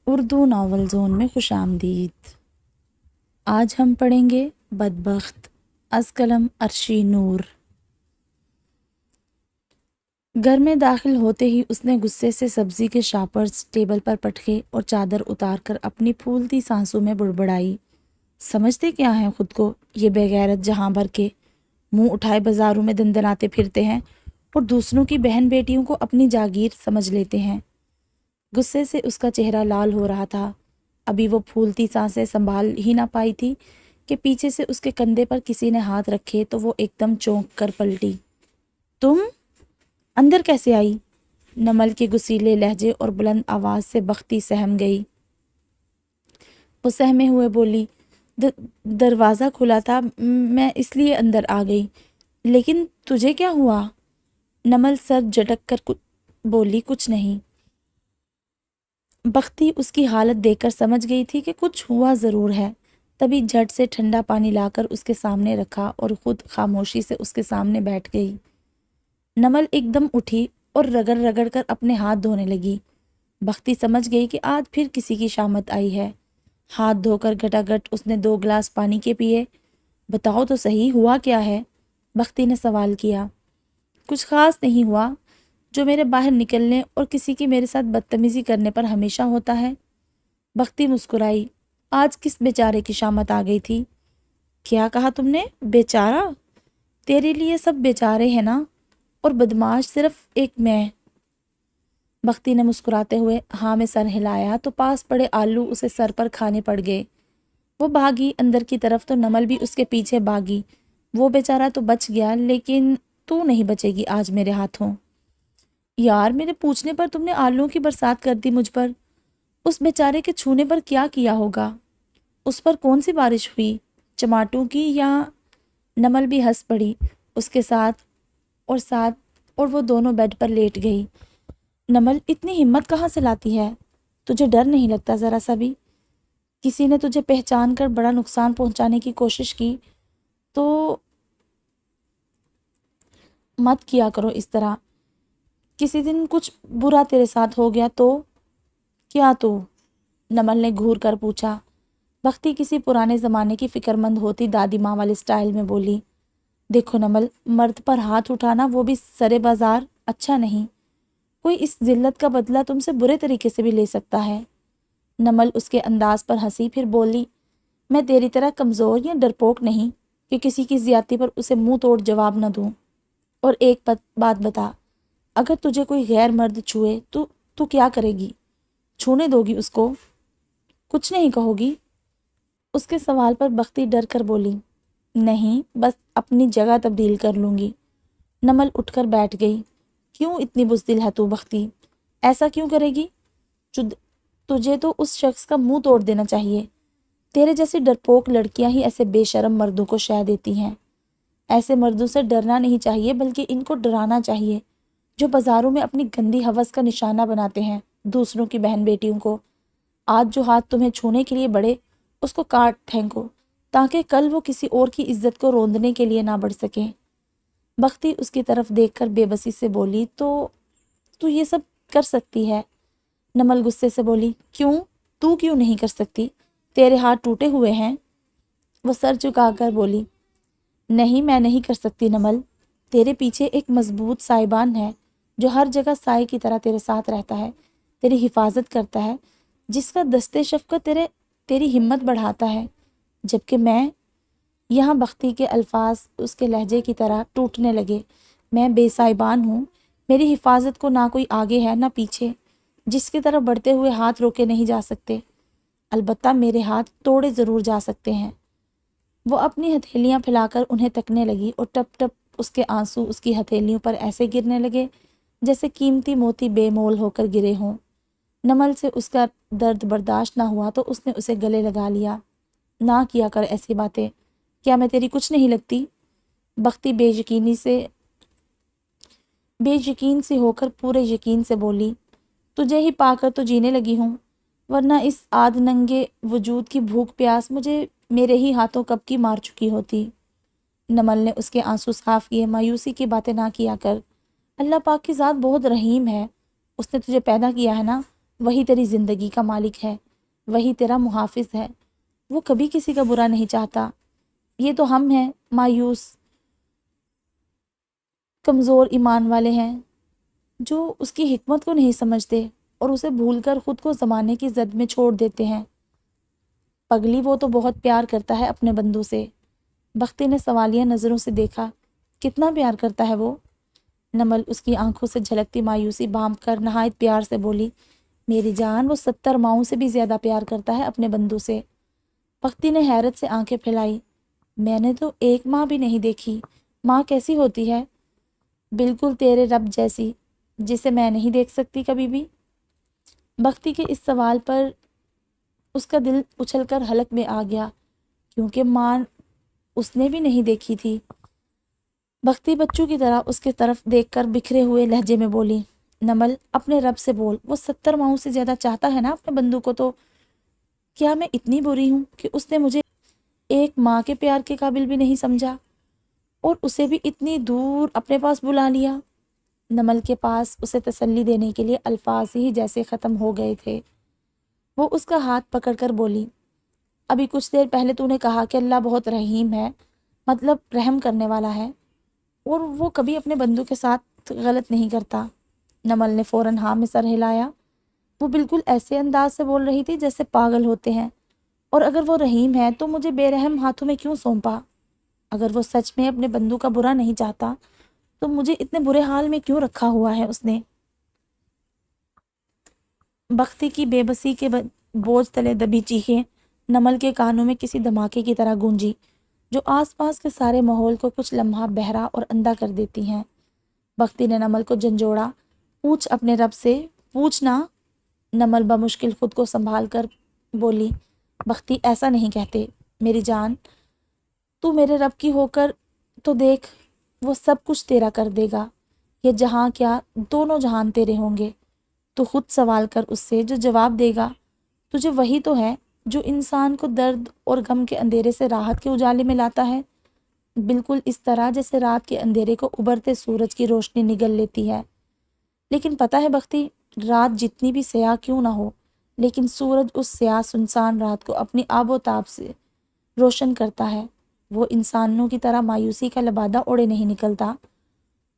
Urdu novel zone میں خوش آمدید۔ آج ہم پڑھیں گے بدبخت از قلم عرشی نور۔ گھر میں داخل ہوتے ہی اس نے غصے سے سبزی کے شاپرز ٹیبل پر پٹکے اور چادر اتار کر اپنی پھولتی سانسوں میں بڑبڑائی۔ سمجھتے کیا ہیں خود کو یہ بے غیرت جہاں بھر کے منہ اٹھائے بازاروں میں دندناتے پھرتے ہیں اور دوسروں کی بہن بیٹیوں کو اپنی جاگیر سمجھ لیتے ہیں۔ غصے سے اس کا چہرہ لال ہو رہا تھا۔ ابھی وہ پھولتی سانسیں سنبھال ہی نہ پائی تھی کہ پیچھے سے اس کے کندھے پر کسی نے ہاتھ رکھے تو وہ ایک دم چونک کر پلٹی۔ تم اندر کیسے آئی؟ نمل کے غصیلے لہجے اور بلند آواز سے بختی سہم گئی۔ وہ سہمے ہوئے بولی، دروازہ کھلا تھا، میں اس لیے اندر آ گئی۔ لیکن تجھے کیا ہوا؟ نمل سر جھٹک کر بولی، کچھ نہیں۔ بختی اس کی حالت دیکھ کر سمجھ گئی تھی کہ کچھ ہوا ضرور ہے، تبھی جھٹ سے ٹھنڈا پانی لا کر اس کے سامنے رکھا اور خود خاموشی سے اس کے سامنے بیٹھ گئی۔ نمل ایک دم اٹھی اور رگڑ رگڑ کر اپنے ہاتھ دھونے لگی۔ بختی سمجھ گئی کہ آج پھر کسی کی شامت آئی ہے۔ ہاتھ دھو کر گھٹا گھٹ اس نے 2 گلاس پانی کے پیے۔ بتاؤ تو صحیح، ہوا کیا ہے؟ بختی نے سوال کیا۔ کچھ خاص نہیں ہوا، جو میرے باہر نکلنے اور کسی کی میرے ساتھ بدتمیزی کرنے پر ہمیشہ ہوتا ہے۔ بختی مسکرائی۔ آج کس بیچارے کی شامت آ گئی تھی؟ کیا کہا تم نے؟ بیچارہ؟ تیرے لیے سب بیچارے ہیں نا، اور بدماش صرف ایک میں۔ بختی نے مسکراتے ہوئے ہاں میں سر ہلایا تو پاس پڑے آلو اسے سر پر کھانے پڑ گئے۔ وہ بھاگی اندر کی طرف تو نمل بھی اس کے پیچھے بھاگی۔ وہ بیچارہ تو بچ گیا، لیکن تو نہیں بچے گی آج میرے ہاتھوں۔ یار، میرے پوچھنے پر تم نے آلووں کی برسات کر دی مجھ پر۔ اس بیچارے کے چھونے پر کیا کیا ہوگا؟ اس پر کون سی بارش ہوئی؟ چماٹوں کی یا؟ نمل بھی ہنس پڑی اس کے ساتھ اور وہ دونوں بیڈ پر لیٹ گئی۔ نمل، اتنی ہمت کہاں سے لاتی ہے؟ تجھے ڈر نہیں لگتا ذرا سا بھی؟ کسی نے تجھے پہچان کر بڑا نقصان پہنچانے کی کوشش کی تو مت کیا کرو اس طرح۔ کسی دن کچھ برا تیرے ساتھ ہو گیا تو؟ کیا تو؟ نمل نے گھور کر پوچھا۔ بختی کسی پرانے زمانے کی فکر مند ہوتی دادی ماں والے سٹائل میں بولی، دیکھو نمل، مرد پر ہاتھ اٹھانا، وہ بھی سرے بازار، اچھا نہیں۔ کوئی اس ذلت کا بدلہ تم سے برے طریقے سے بھی لے سکتا ہے۔ نمل اس کے انداز پر ہنسی، پھر بولی، میں تیری طرح کمزور یا ڈرپوک نہیں کہ کسی کی زیادتی پر اسے منہ توڑ جواب نہ دوں۔ اور ایک بات بتا، اگر تجھے کوئی غیر مرد چھوئے تو کیا کرے گی؟ چھونے دو گی اس کو؟ کچھ نہیں کہو گی؟ اس کے سوال پر بختی ڈر کر بولی، نہیں، بس اپنی جگہ تبدیل کر لوں گی۔ نمل اٹھ کر بیٹھ گئی۔ کیوں اتنی بزدل ہے تو بختی؟ ایسا کیوں کرے گی؟ تجھے تو اس شخص کا منہ توڑ دینا چاہیے۔ تیرے جیسی ڈرپوک لڑکیاں ہی ایسے بے شرم مردوں کو شے دیتی ہیں۔ ایسے مردوں سے ڈرنا نہیں چاہیے، بلکہ ان کو ڈرانا چاہیے، جو بازاروں میں اپنی گندی ہوس کا نشانہ بناتے ہیں دوسروں کی بہن بیٹیوں کو۔ آج جو ہاتھ تمہیں چھونے کے لیے بڑھے اس کو کاٹ پھینکو، تاکہ کل وہ کسی اور کی عزت کو روندنے کے لیے نہ بڑھ سکیں۔ بختی اس کی طرف دیکھ کر بے بسی سے بولی، تو یہ سب کر سکتی ہے؟ نمل غصے سے بولی، کیوں؟ تو کیوں نہیں کر سکتی؟ تیرے ہاتھ ٹوٹے ہوئے ہیں؟ وہ سر جھکا کر بولی، نہیں، میں نہیں کر سکتی نمل۔ تیرے پیچھے ایک مضبوط سائبان ہے جو ہر جگہ سائے کی طرح تیرے ساتھ رہتا ہے، تیری حفاظت کرتا ہے، جس کا دستے شفقت تیری ہمت بڑھاتا ہے، جبکہ میں یہاں بختی کے الفاظ اس کے لہجے کی طرح ٹوٹنے لگے۔ میں بے سائبان ہوں، میری حفاظت کو نہ کوئی آگے ہے نہ پیچھے، جس کی طرف بڑھتے ہوئے ہاتھ روکے نہیں جا سکتے۔ البتہ میرے ہاتھ توڑے ضرور جا سکتے ہیں۔ وہ اپنی ہتھیلیاں پھیلا کر انہیں تکنے لگی اور ٹپ ٹپ اس کے آنسو اس کی ہتھیلیوں پر ایسے گرنے لگے جیسے قیمتی موتی بے مول ہو کر گرے ہوں۔ نمل سے اس کا درد برداشت نہ ہوا تو اس نے اسے گلے لگا لیا۔ نہ کیا کر ایسی باتیں، کیا میں تیری کچھ نہیں لگتی؟ بختی بے یقین سی ہو کر پورے یقین سے بولی، تجھے ہی پا کر تو جینے لگی ہوں، ورنہ اس آدھ ننگے وجود کی بھوک پیاس مجھے میرے ہی ہاتھوں کب کی مار چکی ہوتی۔ نمل نے اس کے آنسو صاف کیے، مایوسی کی باتیں نہ کیا کر، اللہ پاک کی ذات بہت رحیم ہے، اس نے تجھے پیدا کیا ہے نا، وہی تیری زندگی کا مالک ہے، وہی تیرا محافظ ہے، وہ کبھی کسی کا برا نہیں چاہتا۔ یہ تو ہم ہیں مایوس، کمزور ایمان والے ہیں، جو اس کی حکمت کو نہیں سمجھتے اور اسے بھول کر خود کو زمانے کی زد میں چھوڑ دیتے ہیں۔ پگلی، وہ تو بہت پیار کرتا ہے اپنے بندوں سے۔ بختی نے سوالیہ نظروں سے دیکھا۔ کتنا پیار کرتا ہے وہ؟ نمل اس کی آنکھوں سے جھلکتی مایوسی بھانپ کر نہایت پیار سے بولی، میری جان، وہ 70 ماؤں سے بھی زیادہ پیار کرتا ہے اپنے بندوں سے۔ بختی نے حیرت سے آنکھیں پھیلائی، میں نے تو ایک ماں بھی نہیں دیکھی۔ ماں کیسی ہوتی ہے؟ بالکل تیرے رب جیسی، جسے میں نہیں دیکھ سکتی کبھی بھی۔ بختی کے اس سوال پر اس کا دل اچھل کر حلق میں آ گیا، کیونکہ ماں اس نے بھی نہیں دیکھی تھی۔ بختی بچوں کی طرح اس کی طرف دیکھ کر بکھرے ہوئے لہجے میں بولی، نمل اپنے رب سے بول، وہ 70 ماؤں سے زیادہ چاہتا ہے نا اپنے بندوں کو، تو کیا میں اتنی بری ہوں کہ اس نے مجھے ایک ماں کے پیار کے قابل بھی نہیں سمجھا اور اسے بھی اتنی دور اپنے پاس بلا لیا؟ نمل کے پاس اسے تسلی دینے کے لیے الفاظ ہی جیسے ختم ہو گئے تھے۔ وہ اس کا ہاتھ پکڑ کر بولی، ابھی کچھ دیر پہلے تو نے کہا کہ اللہ بہت رحیم ہے، مطلب رحم کرنے والا ہے، اور وہ کبھی اپنے بندوں کے ساتھ غلط نہیں کرتا۔ نمل نے فوراً ہاں میں سر ہلایا۔ وہ بالکل ایسے انداز سے بول رہی تھی جیسے پاگل ہوتے ہیں۔ اور اگر وہ رحیم ہے تو مجھے بے رحم ہاتھوں میں کیوں سونپا؟ اگر وہ سچ میں اپنے بندوں کا برا نہیں چاہتا تو مجھے اتنے برے حال میں کیوں رکھا ہوا ہے اس نے؟ بختی کی بے بسی کے بوجھ تلے دبی چیخیں نمل کے کانوں میں کسی دھماکے کی طرح گونجی، جو آس پاس کے سارے ماحول کو کچھ لمحہ بہرا اور اندھا کر دیتی ہیں۔ بختی نے نمل کو جھنجھوڑا، پوچھ اپنے رب سے، پوچھنا۔ نمل بمشکل خود کو سنبھال کر بولی، بختی ایسا نہیں کہتے میری جان، تو میرے رب کی ہو کر تو دیکھ، وہ سب کچھ تیرا کر دے گا، یہ جہاں کیا دونوں جہان تیرے ہوں گے۔ تو خود سوال کر اس سے، جو جواب دے گا۔ تجھے وہی تو ہے جو انسان کو درد اور غم کے اندھیرے سے راحت کے اجالے میں لاتا ہے، بالکل اس طرح جیسے رات کے اندھیرے کو ابھرتے سورج کی روشنی نگل لیتی ہے۔ لیکن پتہ ہے بختی، رات جتنی بھی سیاہ کیوں نہ ہو، لیکن سورج اس سیاہ سنسان رات کو اپنی آب و تاب سے روشن کرتا ہے۔ وہ انسانوں کی طرح مایوسی کا لبادہ اوڑے نہیں نکلتا،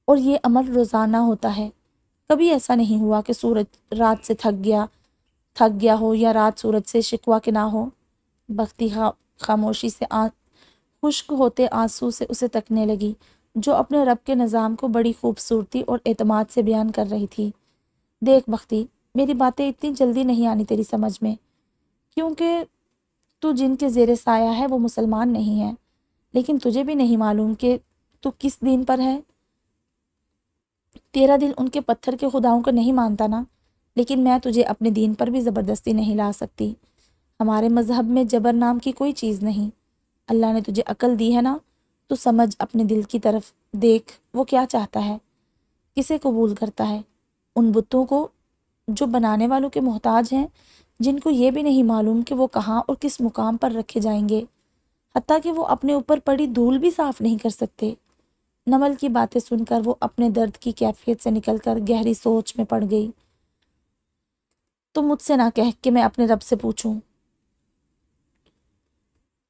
اور یہ عمل روزانہ ہوتا ہے۔ کبھی ایسا نہیں ہوا کہ سورج رات سے تھک گیا ہو یا رات سورج سے شکوہ کہ نہ ہو۔ بختی خاموشی سے خشک ہوتے آنسو سے اسے تکنے لگی، جو اپنے رب کے نظام کو بڑی خوبصورتی اور اعتماد سے بیان کر رہی تھی۔ دیکھ بختی، میری باتیں اتنی جلدی نہیں آنی تیری سمجھ میں، کیونکہ تو جن کے زیر سایہ ہے وہ مسلمان نہیں ہے، لیکن تجھے بھی نہیں معلوم کہ تو کس دین پر ہے۔ تیرا دل ان کے پتھر کے خداؤں کو نہیں مانتا نا، لیکن میں تجھے اپنے دین پر بھی زبردستی نہیں لا سکتی۔ ہمارے مذہب میں جبر نام کی کوئی چیز نہیں۔ اللہ نے تجھے عقل دی ہے نا، تو سمجھ، اپنے دل کی طرف دیکھ، وہ کیا چاہتا ہے، کسے قبول کرتا ہے؟ ان بتوں کو جو بنانے والوں کے محتاج ہیں، جن کو یہ بھی نہیں معلوم کہ وہ کہاں اور کس مقام پر رکھے جائیں گے، حتیٰ کہ وہ اپنے اوپر پڑی دھول بھی صاف نہیں کر سکتے۔ نمل کی باتیں سن کر وہ اپنے درد کی کیفیت سے نکل کر گہری سوچ میں پڑ گئی۔ تو مجھ سے نہ کہہ کہ میں اپنے رب سے پوچھوں،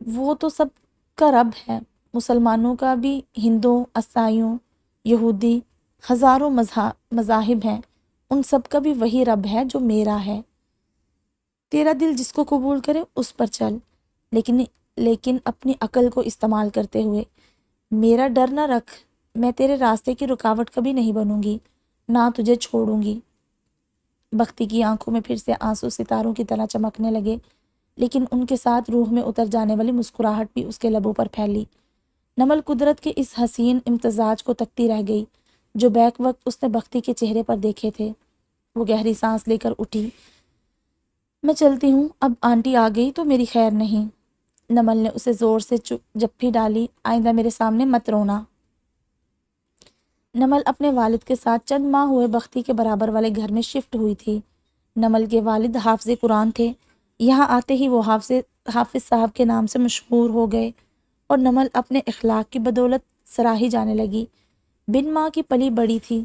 وہ تو سب کا رب ہے، مسلمانوں کا بھی، ہندوؤں، عیسائیوں، یہودی، ہزاروں مذاہب ہیں، ان سب کا بھی وہی رب ہے جو میرا ہے۔ تیرا دل جس کو قبول کرے اس پر چل، لیکن اپنی عقل کو استعمال کرتے ہوئے۔ میرا ڈر نہ رکھ، میں تیرے راستے کی رکاوٹ کبھی نہیں بنوں گی، نہ تجھے چھوڑوں گی۔ بختی کی آنکھوں میں پھر سے آنسو ستاروں کی طرح چمکنے لگے، لیکن ان کے ساتھ روح میں اتر جانے والی مسکراہٹ بھی اس کے لبوں پر پھیلی۔ نمل قدرت کے اس حسین امتزاج کو تکتی رہ گئی جو بیک وقت اس نے بختی کے چہرے پر دیکھے تھے۔ وہ گہری سانس لے کر اٹھی، میں چلتی ہوں، اب آنٹی آ گئی تو میری خیر نہیں۔ نمل نے اسے زور سے جپھی ڈالی، آئندہ میرے سامنے مت رونا۔ نمل اپنے والد کے ساتھ چند ماہ ہوئے بختی کے برابر والے گھر میں شفٹ ہوئی تھی۔ نمل کے والد حافظ قرآن تھے، یہاں آتے ہی وہ حافظ صاحب کے نام سے مشہور ہو گئے، اور نمل اپنے اخلاق کی بدولت سراہی جانے لگی۔ بن ماں کی پلی بڑی تھی،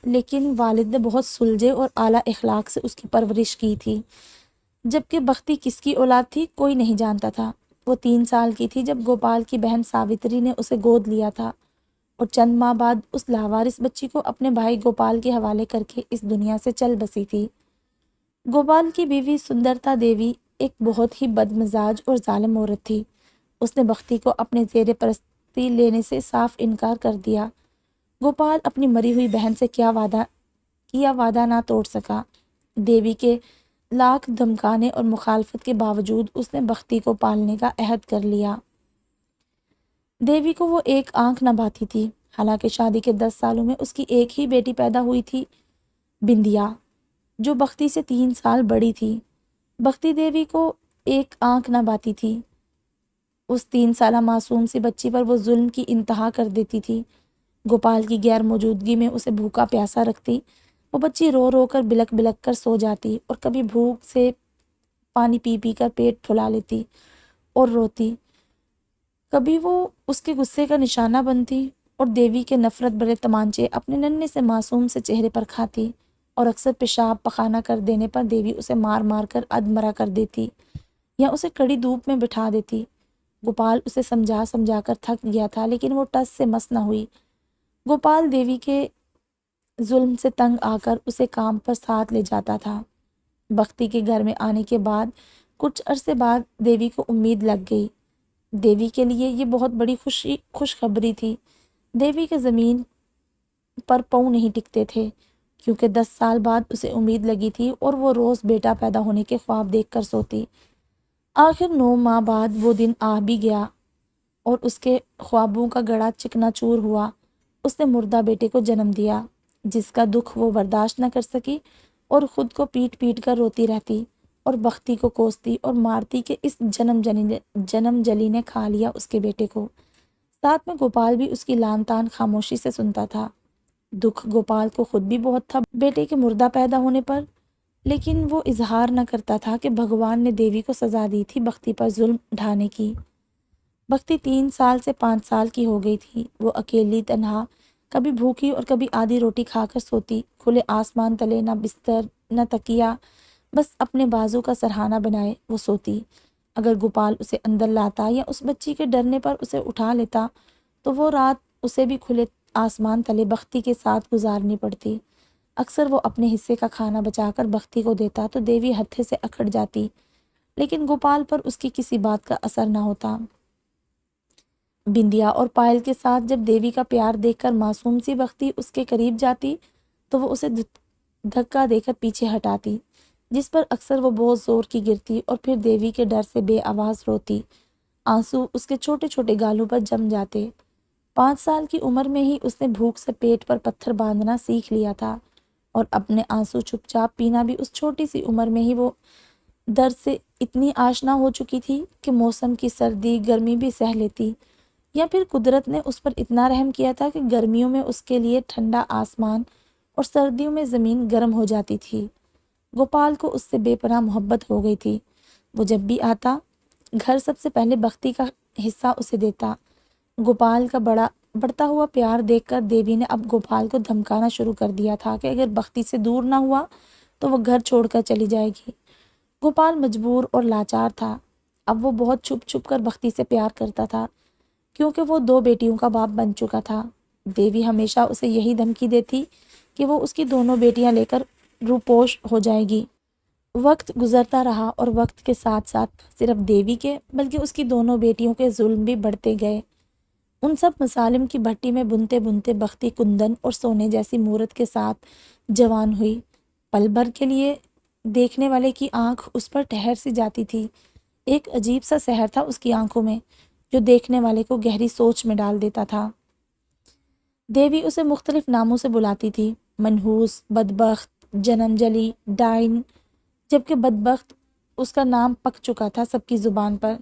لیکن والد نے بہت سلجھے اور اعلیٰ اخلاق سے اس کی پرورش کی تھی، جبکہ بختی کس کی اولاد تھی کوئی نہیں جانتا تھا۔ وہ 3 سال کی تھی جب گوپال کی بہن ساوتری نے اسے گود لیا تھا اور چند ماہ بعد اس لاوارث بچی کو اپنے بھائی گوپال کے حوالے کر کے اس دنیا سے چل بسی تھی۔ گوپال کی بیوی سندرتا دیوی ایک بہت ہی بد مزاج اور ظالم عورت تھی۔ اس نے بختی کو اپنے زیر پرستی لینے سے صاف انکار کر دیا۔ گوپال اپنی مری ہوئی بہن سے کیا وعدہ نہ توڑ سکا۔ دیوی کے لاکھ دھمکانے اور مخالفت کے باوجود اس نے بختی کو پالنے کا عہد کر لیا۔ دیوی کو وہ ایک آنکھ نہ بھاتی تھی، حالانکہ شادی کے 10 سالوں میں اس کی ایک ہی بیٹی پیدا ہوئی تھی، بندیا، جو بختی سے 3 سال بڑی تھی۔ بختی دیوی کو ایک آنکھ نہ بھاتی تھی۔ اس 3 سالہ معصوم سی بچی پر وہ ظلم کی انتہا کر دیتی تھی۔ گوپال کی غیر موجودگی میں اسے بھوکا پیاسا رکھتی۔ وہ بچی رو رو کر بلک بلک کر سو جاتی اور کبھی بھوک سے پانی پی پی کر پیٹ پھلا لیتی اور روتی۔ کبھی وہ اس کے غصے کا نشانہ بنتی اور دیوی کے نفرت بھرے تمانچے اپنے ننھے سے معصوم سے چہرے پر کھاتی، اور اکثر پیشاب پخانہ کر دینے پر دیوی اسے مار مار کر ادمرا کر دیتی یا اسے کڑی دھوپ میں بٹھا دیتی۔ گوپال اسے سمجھا سمجھا کر تھک گیا تھا، لیکن وہ ٹس سے مس نہ ہوئی۔ گوپال دیوی کے ظلم سے تنگ آ کر اسے کام پر ساتھ لے جاتا تھا۔ بختی کے گھر میں آنے کے بعد کچھ عرصے بعد دیوی کو امید لگ گئی۔ دیوی کے لیے یہ بہت بڑی خوشخبری تھی۔ دیوی کے زمین پر پاؤں نہیں ٹکتے تھے، کیونکہ 10 سال بعد اسے امید لگی تھی اور وہ روز بیٹا پیدا ہونے کے خواب دیکھ کر سوتی۔ آخر 9 ماہ بعد وہ دن آ بھی گیا اور اس کے خوابوں کا گڑھا چکنا چور ہوا۔ اس نے مردہ بیٹے کو جنم دیا، جس کا دکھ وہ برداشت نہ کر سکی اور خود کو پیٹ پیٹ کر روتی رہتی اور بختی کو کوستی اور مارتی کہ اس جنم جلی نے کھا لیا اس کے بیٹے کو۔ ساتھ میں گوپال بھی اس کی لان تان خاموشی سے سنتا تھا۔ دکھ گوپال کو خود بھی بہت تھا بیٹے کے مردہ پیدا ہونے پر، لیکن وہ اظہار نہ کرتا تھا کہ بھگوان نے دیوی کو سزا دی تھی بختی پر ظلم ڈھانے کی۔ بختی 3 سال سے 5 سال کی ہو گئی تھی۔ وہ اکیلی تنہا، کبھی بھوکی اور کبھی آدھی روٹی کھا کر سوتی۔ کھلے آسمان تلے نہ بستر نہ تکیا، بس اپنے بازو کا سرہانہ بنائے وہ سوتی۔ اگر گوپال اسے اندر لاتا یا اس بچی کے ڈرنے پر اسے اٹھا لیتا تو وہ رات اسے بھی کھلے آسمان تلے بختی کے ساتھ گزارنی پڑتی۔ اکثر وہ اپنے حصے کا کھانا بچا کر بختی کو دیتا تو دیوی ہتھے سے اکھڑ جاتی، لیکن گوپال پر اس کی کسی بات کا اثر نہ ہوتا۔ بندیا اور پائل کے ساتھ جب دیوی کا پیار دیکھ کر معصوم سی بختی اس کے قریب جاتی تو وہ اسے دھکا دے کر پیچھے ہٹاتی، جس پر اکثر وہ بہت زور کی گرتی اور پھر دیوی کے ڈر سے بے آواز روتی۔ آنسو اس کے چھوٹے چھوٹے گالوں پر جم جاتے۔ 5 سال کی عمر میں ہی اس نے بھوک سے پیٹ پر پتھر باندھنا سیکھ لیا تھا، اور اپنے آنسو چپ چاپ پینا بھی اس چھوٹی سی عمر میں ہی وہ درد سے اتنی آشنا ہو چکی تھی کہ موسم کی سردی گرمی بھی سہ لیتی، یا پھر قدرت نے اس پر اتنا رحم کیا تھا کہ گرمیوں میں اس کے لیے ٹھنڈا آسمان اور سردیوں میں زمین گرم ہو جاتی تھی۔ گوپال کو اس سے بے پناہ محبت ہو گئی تھی۔ وہ جب بھی آتا گھر سب سے پہلے بختی کا حصہ اسے دیتا۔ گوپال کا بڑھتا ہوا پیار دیکھ کر دیوی نے اب گوپال کو دھمکانا شروع کر دیا تھا کہ اگر بختی سے دور نہ ہوا تو وہ گھر چھوڑ کر چلی جائے گی۔ گوپال مجبور اور لاچار تھا۔ اب وہ بہت چھپ چھپ کر بختی سے پیار کرتا تھا، کیونکہ وہ 2 بیٹیوں کا باپ بن چکا تھا۔ دیوی ہمیشہ اسے یہی دھمکی دیتی کہ وہ اس کی 2 بیٹیاں لے کر روپوش ہو جائے گی۔ وقت گزرتا رہا اور وقت کے ساتھ ساتھ صرف دیوی کے بلکہ اس کی 2 بیٹیوں کے ظلم بھی بڑھتے گئے۔ ان سب مظالم کی بھٹی میں بنتے بنتے بختی کندن اور سونے جیسی مورت کے ساتھ جوان ہوئی۔ پل بھر کے لیے دیکھنے والے کی آنکھ اس پر ٹھہر سی جاتی تھی۔ ایک عجیب سا سحر تھا اس کی آنکھوں میں جو دیکھنے والے کو گہری سوچ میں ڈال دیتا تھا۔ دیوی اسے مختلف ناموں سے بلاتی تھی، منحوس، بدبخت، جنم جلی، ڈائن، جبکہ بدبخت اس کا نام پک چکا تھا سب کی زبان پر،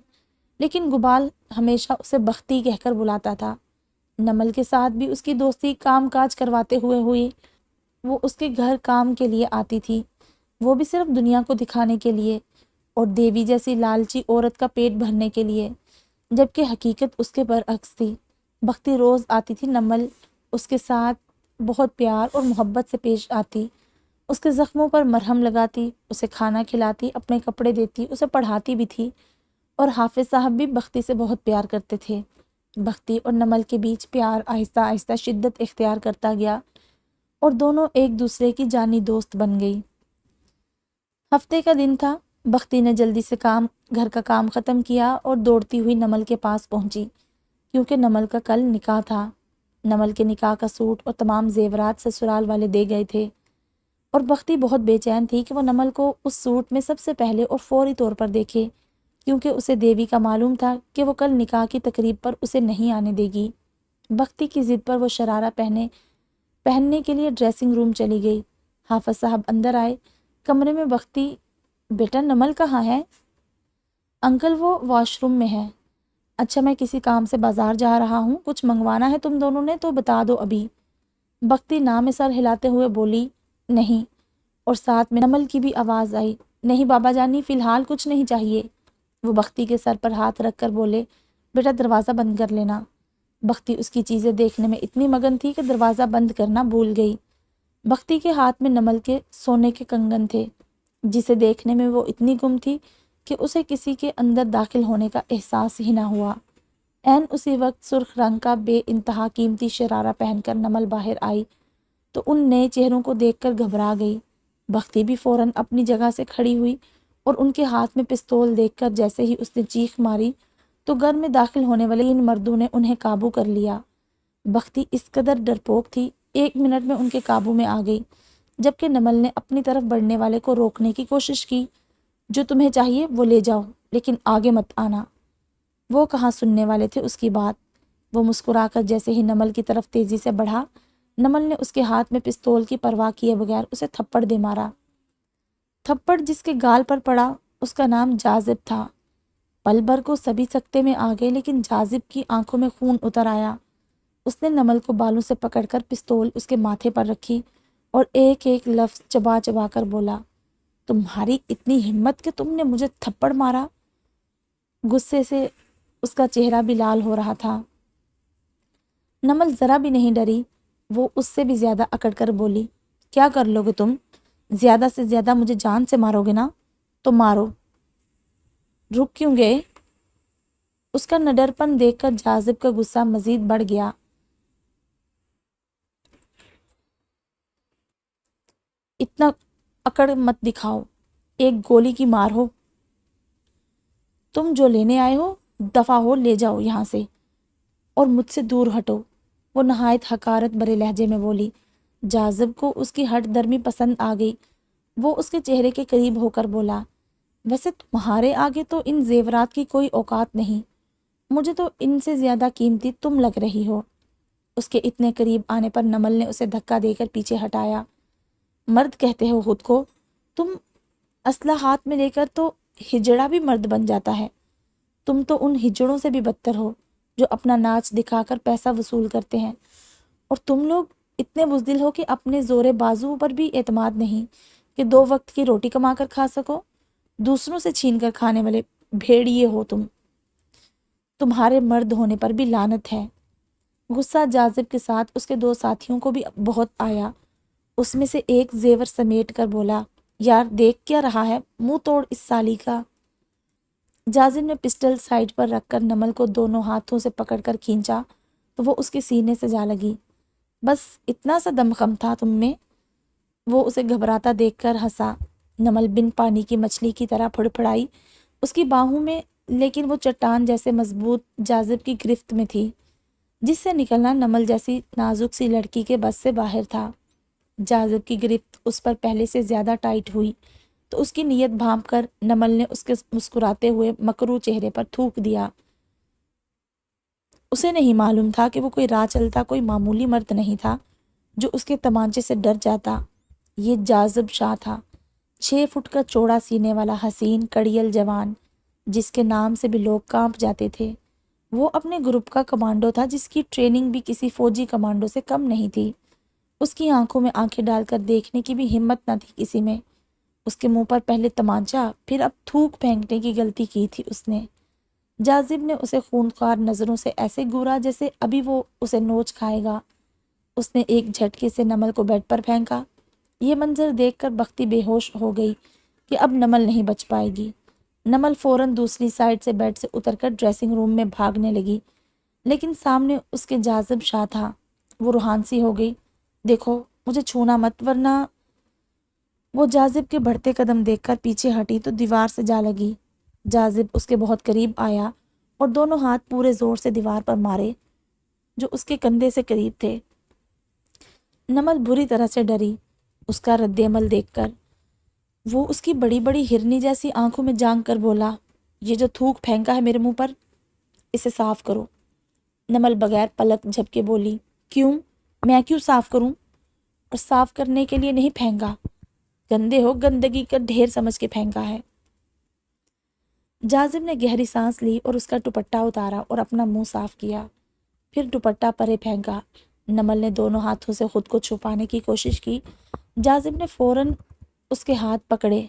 لیکن گوپال ہمیشہ اسے بختی کہہ کر بلاتا تھا۔ نمل کے ساتھ بھی اس کی دوستی کام کاج کرواتے ہوئے ہوئی۔ وہ اس کے گھر کام کے لیے آتی تھی، وہ بھی صرف دنیا کو دکھانے کے لیے اور دیوی جیسی لالچی عورت کا پیٹ بھرنے کے لیے، جبکہ حقیقت اس کے برعکس تھی۔ بختی روز آتی تھی، نمل اس کے ساتھ بہت پیار اور محبت سے پیش آتی، اس کے زخموں پر مرہم لگاتی، اسے کھانا کھلاتی، اپنے کپڑے دیتی، اسے پڑھاتی بھی تھی۔ اور حافظ صاحب بھی بختی سے بہت پیار کرتے تھے۔ بختی اور نمل کے بیچ پیار آہستہ آہستہ شدت اختیار کرتا گیا اور دونوں ایک دوسرے کی جانی دوست بن گئی۔ ہفتے کا دن تھا۔ بختی نے جلدی سے گھر کا کام ختم کیا اور دوڑتی ہوئی نمل کے پاس پہنچی، کیونکہ نمل کا کل نکاح تھا۔ نمل کے نکاح کا سوٹ اور تمام زیورات سسرال والے دے گئے تھے، اور بختی بہت بے چین تھی کہ وہ نمل کو اس سوٹ میں سب سے پہلے اور فوری طور پر دیکھے، کیونکہ اسے دیوی کا معلوم تھا کہ وہ کل نکاح کی تقریب پر اسے نہیں آنے دے گی۔ بختی کی ضد پر وہ شرارہ پہننے کے لیے ڈریسنگ روم چلی گئی۔ حافظ صاحب اندر آئے۔ کمرے میں بختی، بیٹا نمل کہاں ہے؟ انکل وہ واش روم میں ہے۔ اچھا، میں کسی کام سے بازار جا رہا ہوں، کچھ منگوانا ہے تم دونوں نے تو بتا دو ابھی۔ بختی نام سر ہلاتے ہوئے بولی، نہیں، اور ساتھ میں نمل کی بھی آواز آئی، نہیں بابا جانی، فی الحال کچھ نہیں چاہیے۔ وہ بختی کے سر پر ہاتھ رکھ کر بولے، بیٹا دروازہ بند کر لینا۔ بختی اس کی چیزیں دیکھنے میں اتنی مگن تھی کہ دروازہ بند کرنا بھول گئی۔ بختی کے ہاتھ میں نمل کے سونے کے کنگن تھے، جسے دیکھنے میں وہ اتنی گم تھی کہ اسے کسی کے اندر داخل ہونے کا احساس ہی نہ ہوا۔ عین اسی وقت سرخ رنگ کا بے انتہا قیمتی شرارہ پہن کر نمل باہر آئی تو ان نئے چہروں کو دیکھ کر گھبرا گئی۔ بختی بھی فوراً اپنی جگہ سے کھڑی ہوئی اور ان کے ہاتھ میں پستول دیکھ کر جیسے ہی اس نے چیخ ماری تو گھر میں داخل ہونے والے ان مردوں نے انہیں قابو کر لیا۔ بختی اس قدر ڈرپوک تھی، 1 منٹ میں ان کے قابو میں آ گئی، جبکہ نمل نے اپنی طرف بڑھنے والے کو روکنے کی کوشش کی۔ جو تمہیں چاہیے وہ لے جاؤ، لیکن آگے مت آنا۔ وہ کہاں سننے والے تھے اس کی بات۔ وہ مسکرا کر جیسے ہی نمل کی طرف تیزی سے بڑھا، نمل نے اس کے ہاتھ میں پستول کی پرواہ کیے بغیر اسے تھپڑ دے مارا۔ تھپڑ جس کے گال پر پڑا اس کا نام جاذب تھا۔ پل بھر کو سبھی سکتے میں آ گئے، لیکن جاذب کی آنکھوں میں خون اتر آیا۔ اس نے نمل کو بالوں سے پکڑ کر پستول اس کے ماتھے پر رکھی اور ایک ایک لفظ چبا چبا کر بولا، تمہاری اتنی ہمت کہ تم نے مجھے تھپڑ مارا؟ غصے سے اس کا چہرہ بھی لال ہو رہا تھا۔ نمل ذرا بھی نہیں ڈری، وہ اس سے بھی زیادہ اکڑ کر بولی، کیا کر لو گے تم؟ زیادہ سے زیادہ مجھے جان سے مارو گے نا؟ تو مارو۔ رک کیوں گئے؟ اس کا نڈر پن دیکھ کر جاذب کا غصہ مزید بڑھ گیا۔ اتنا اکڑ مت دکھاؤ، ایک گولی کی مار ہو۔ تم جو لینے آئے ہو دفع ہو، لے جاؤ یہاں سے اور مجھ سے دور ہٹو، وہ نہایت حقارت برے لہجے میں بولی۔ جاذب کو اس کی ہٹ درمی پسند آ گئی۔ وہ اس کے چہرے کے قریب ہو کر بولا، ویسے تمہارے آگے تو ان زیورات کی کوئی اوقات نہیں، مجھے تو ان سے زیادہ قیمتی تم لگ رہی ہو۔ اس کے اتنے قریب آنے پر نمل نے اسے دھکا دے کر پیچھے ہٹایا۔ مرد کہتے ہو خود کو؟ تم اسلحہ ہاتھ میں لے کر تو ہجڑا بھی مرد بن جاتا ہے۔ تم تو ان ہجڑوں سے بھی بدتر ہو جو اپنا ناچ دکھا کر پیسہ وصول کرتے ہیں، اور تم لوگ اتنے بزدل ہو کہ اپنے زور بازو پر بھی اعتماد نہیں کہ 2 وقت کی روٹی کما کر کھا سکو۔ دوسروں سے چھین کر کھانے والے بھیڑیے ہو تم۔ تمہارے مرد ہونے پر بھی لعنت ہے۔ غصہ جاذب کے ساتھ اس کے 2 ساتھیوں کو بھی بہت آیا۔ اس میں سے ایک زیور سمیٹ کر بولا، یار دیکھ کیا رہا ہے، منہ توڑ اس سالی کا۔ جاذب نے پسٹل سائیڈ پر رکھ کر نمل کو دونوں ہاتھوں سے پکڑ کر کھینچا تو وہ اس کے سینے سے جا لگی۔ بس اتنا سا دم خم تھا تم میں؟ وہ اسے گھبراتا دیکھ کر ہنسا۔ نمل بن پانی کی مچھلی کی طرح پھڑپھڑائی اس کی باہوں میں، لیکن وہ چٹان جیسے مضبوط جاذب کی گرفت میں تھی، جس سے نکلنا نمل جیسی نازک سی لڑکی کے بس سے باہر تھا۔ جاذب کی گرفت اس پر پہلے سے زیادہ ٹائٹ ہوئی تو اس کی نیت بھانپ کر نمل نے اس کے مسکراتے ہوئے مکروہ چہرے پر تھوک دیا۔ اسے نہیں معلوم تھا کہ وہ کوئی راہ چلتا کوئی معمولی مرد نہیں تھا جو اس کے تمانچے سے ڈر جاتا۔ یہ جاذب شاہ تھا، 6 فٹ کا چوڑا سینے والا حسین کڑیل جوان، جس کے نام سے بھی لوگ کانپ جاتے تھے۔ وہ اپنے گروپ کا کمانڈو تھا، جس کی ٹریننگ بھی کسی فوجی کمانڈو سے کم نہیں تھی۔ اس کی آنکھوں میں آنکھیں ڈال کر دیکھنے کی بھی ہمت نہ تھی کسی میں۔ اس کے منہ پر پہلے تمانچہ پھر اب تھوک پھینکنے کی غلطی کی تھی اس نے۔ جاذب نے اسے خونخوار نظروں سے ایسے گورا جیسے ابھی وہ اسے نوچ کھائے گا۔ اس نے ایک جھٹکے سے نمل کو بیڈ پر پھینکا۔ یہ منظر دیکھ کر بختی بے ہوش ہو گئی کہ اب نمل نہیں بچ پائے گی۔ نمل فوراً دوسری سائڈ سے بیڈ سے اتر کر ڈریسنگ روم میں بھاگنے لگی، لیکن سامنے اس کے جاذب شاہ تھا۔ وہ روحان سی ہو گئی۔ دیکھو مجھے چھونا مت ورنہ… وہ جاذب کے بڑھتے قدم دیکھ کر پیچھے ہٹی تو دیوار سے جا لگی۔ جاذب اس کے بہت قریب آیا اور دونوں ہاتھ پورے زور سے دیوار پر مارے جو اس کے کندھے سے قریب تھے۔ نمل بری طرح سے ڈری اس کا رد عمل دیکھ کر۔ وہ اس کی بڑی بڑی ہرنی جیسی آنکھوں میں جھانک کر بولا، یہ جو تھوک پھینکا ہے میرے منہ پر، اسے صاف کرو۔ نمل بغیر پلک جھپکے بولی، کیوں؟ میں کیوں صاف کروں؟ اور صاف کرنے کے لیے نہیں پھینکا، گندے ہو، گندگی کا ڈھیر سمجھ کے پھینکا ہے۔ جاذب نے گہری سانس لی اور اس کا دوپٹہ اتارا اور اپنا منہ صاف کیا، پھر دوپٹہ پرے پھینکا۔ نمل نے دونوں ہاتھوں سے خود کو چھپانے کی کوشش کی۔ جاذب نے فوراً اس کے ہاتھ پکڑے۔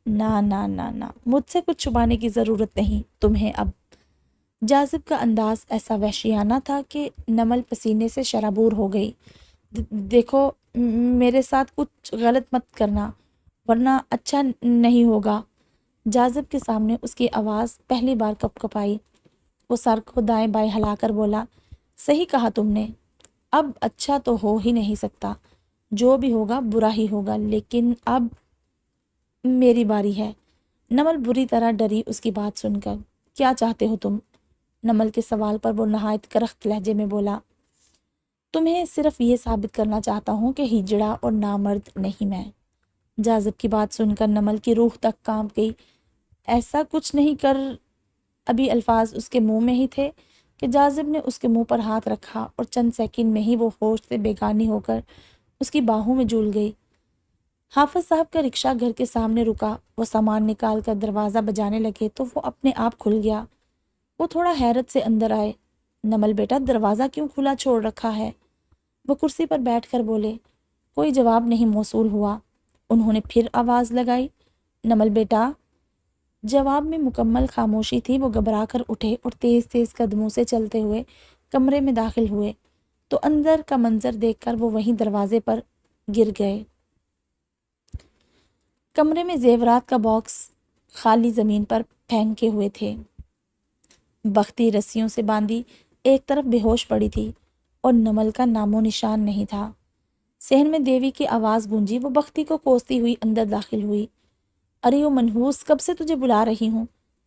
نا نا نا نا، مجھ سے کچھ چھپانے کی ضرورت نہیں تمہیں اب۔ جاذب کا انداز ایسا وحشیانہ تھا کہ نمل پسینے سے شرابور ہو گئی۔ دیکھو میرے ساتھ کچھ غلط مت کرنا ورنہ اچھا نہیں ہوگا۔ جاذب کے سامنے اس کی آواز پہلی بار کپ کپائی۔ وہ سر کو دائیں بائیں ہلا کر بولا، صحیح کہا تم نے، اب اچھا تو ہو ہی نہیں سکتا، جو بھی ہوگا برا ہی ہوگا، لیکن اب میری باری ہے۔ نمل بری طرح ڈری اس کی بات سن کر۔ کیا چاہتے ہو تم؟ نمل کے سوال پر وہ نہایت کرخت لہجے میں بولا، تمہیں صرف یہ ثابت کرنا چاہتا ہوں کہ ہجڑا اور نامرد نہیں میں۔ جاذب کی بات سن کر نمل کی روح تک کانپ گئی۔ ایسا کچھ نہیں کر… ابھی الفاظ اس کے منہ میں ہی تھے کہ جاذب نے اس کے منہ پر ہاتھ رکھا اور چند سیکنڈ میں ہی وہ ہوش سے بیگانی ہو کر اس کی باہوں میں جھول گئی۔ حافظ صاحب کا رکشہ گھر کے سامنے رکا۔ وہ سامان نکال کر دروازہ بجانے لگے تو وہ اپنے آپ کھل گیا۔ وہ تھوڑا حیرت سے اندر آئے۔ نمل بیٹا، دروازہ کیوں کھلا چھوڑ رکھا ہے؟ وہ کرسی پر بیٹھ کر بولے۔ کوئی جواب نہیں موصول ہوا۔ انہوں نے پھر آواز لگائی، نمل بیٹا۔ جواب میں مکمل خاموشی تھی۔ وہ گھبرا کر اٹھے اور تیز تیز قدموں سے چلتے ہوئے کمرے میں داخل ہوئے تو اندر کا منظر دیکھ کر وہ وہیں دروازے پر گر گئے۔ کمرے میں زیورات کا باکس خالی زمین پر پھینکے ہوئے تھے۔ بختی رسیوں سے باندھی ایک طرف بے ہوش پڑی تھی اور نمل کا نام و نشان نہیں تھا۔ صحن میں دیوی کی آواز گونجی۔ وہ بختی کو کوستی ہوئی اندر داخل ہوئی۔ ارے او منحوس، کب سے تجھے بلا رہی ہوں،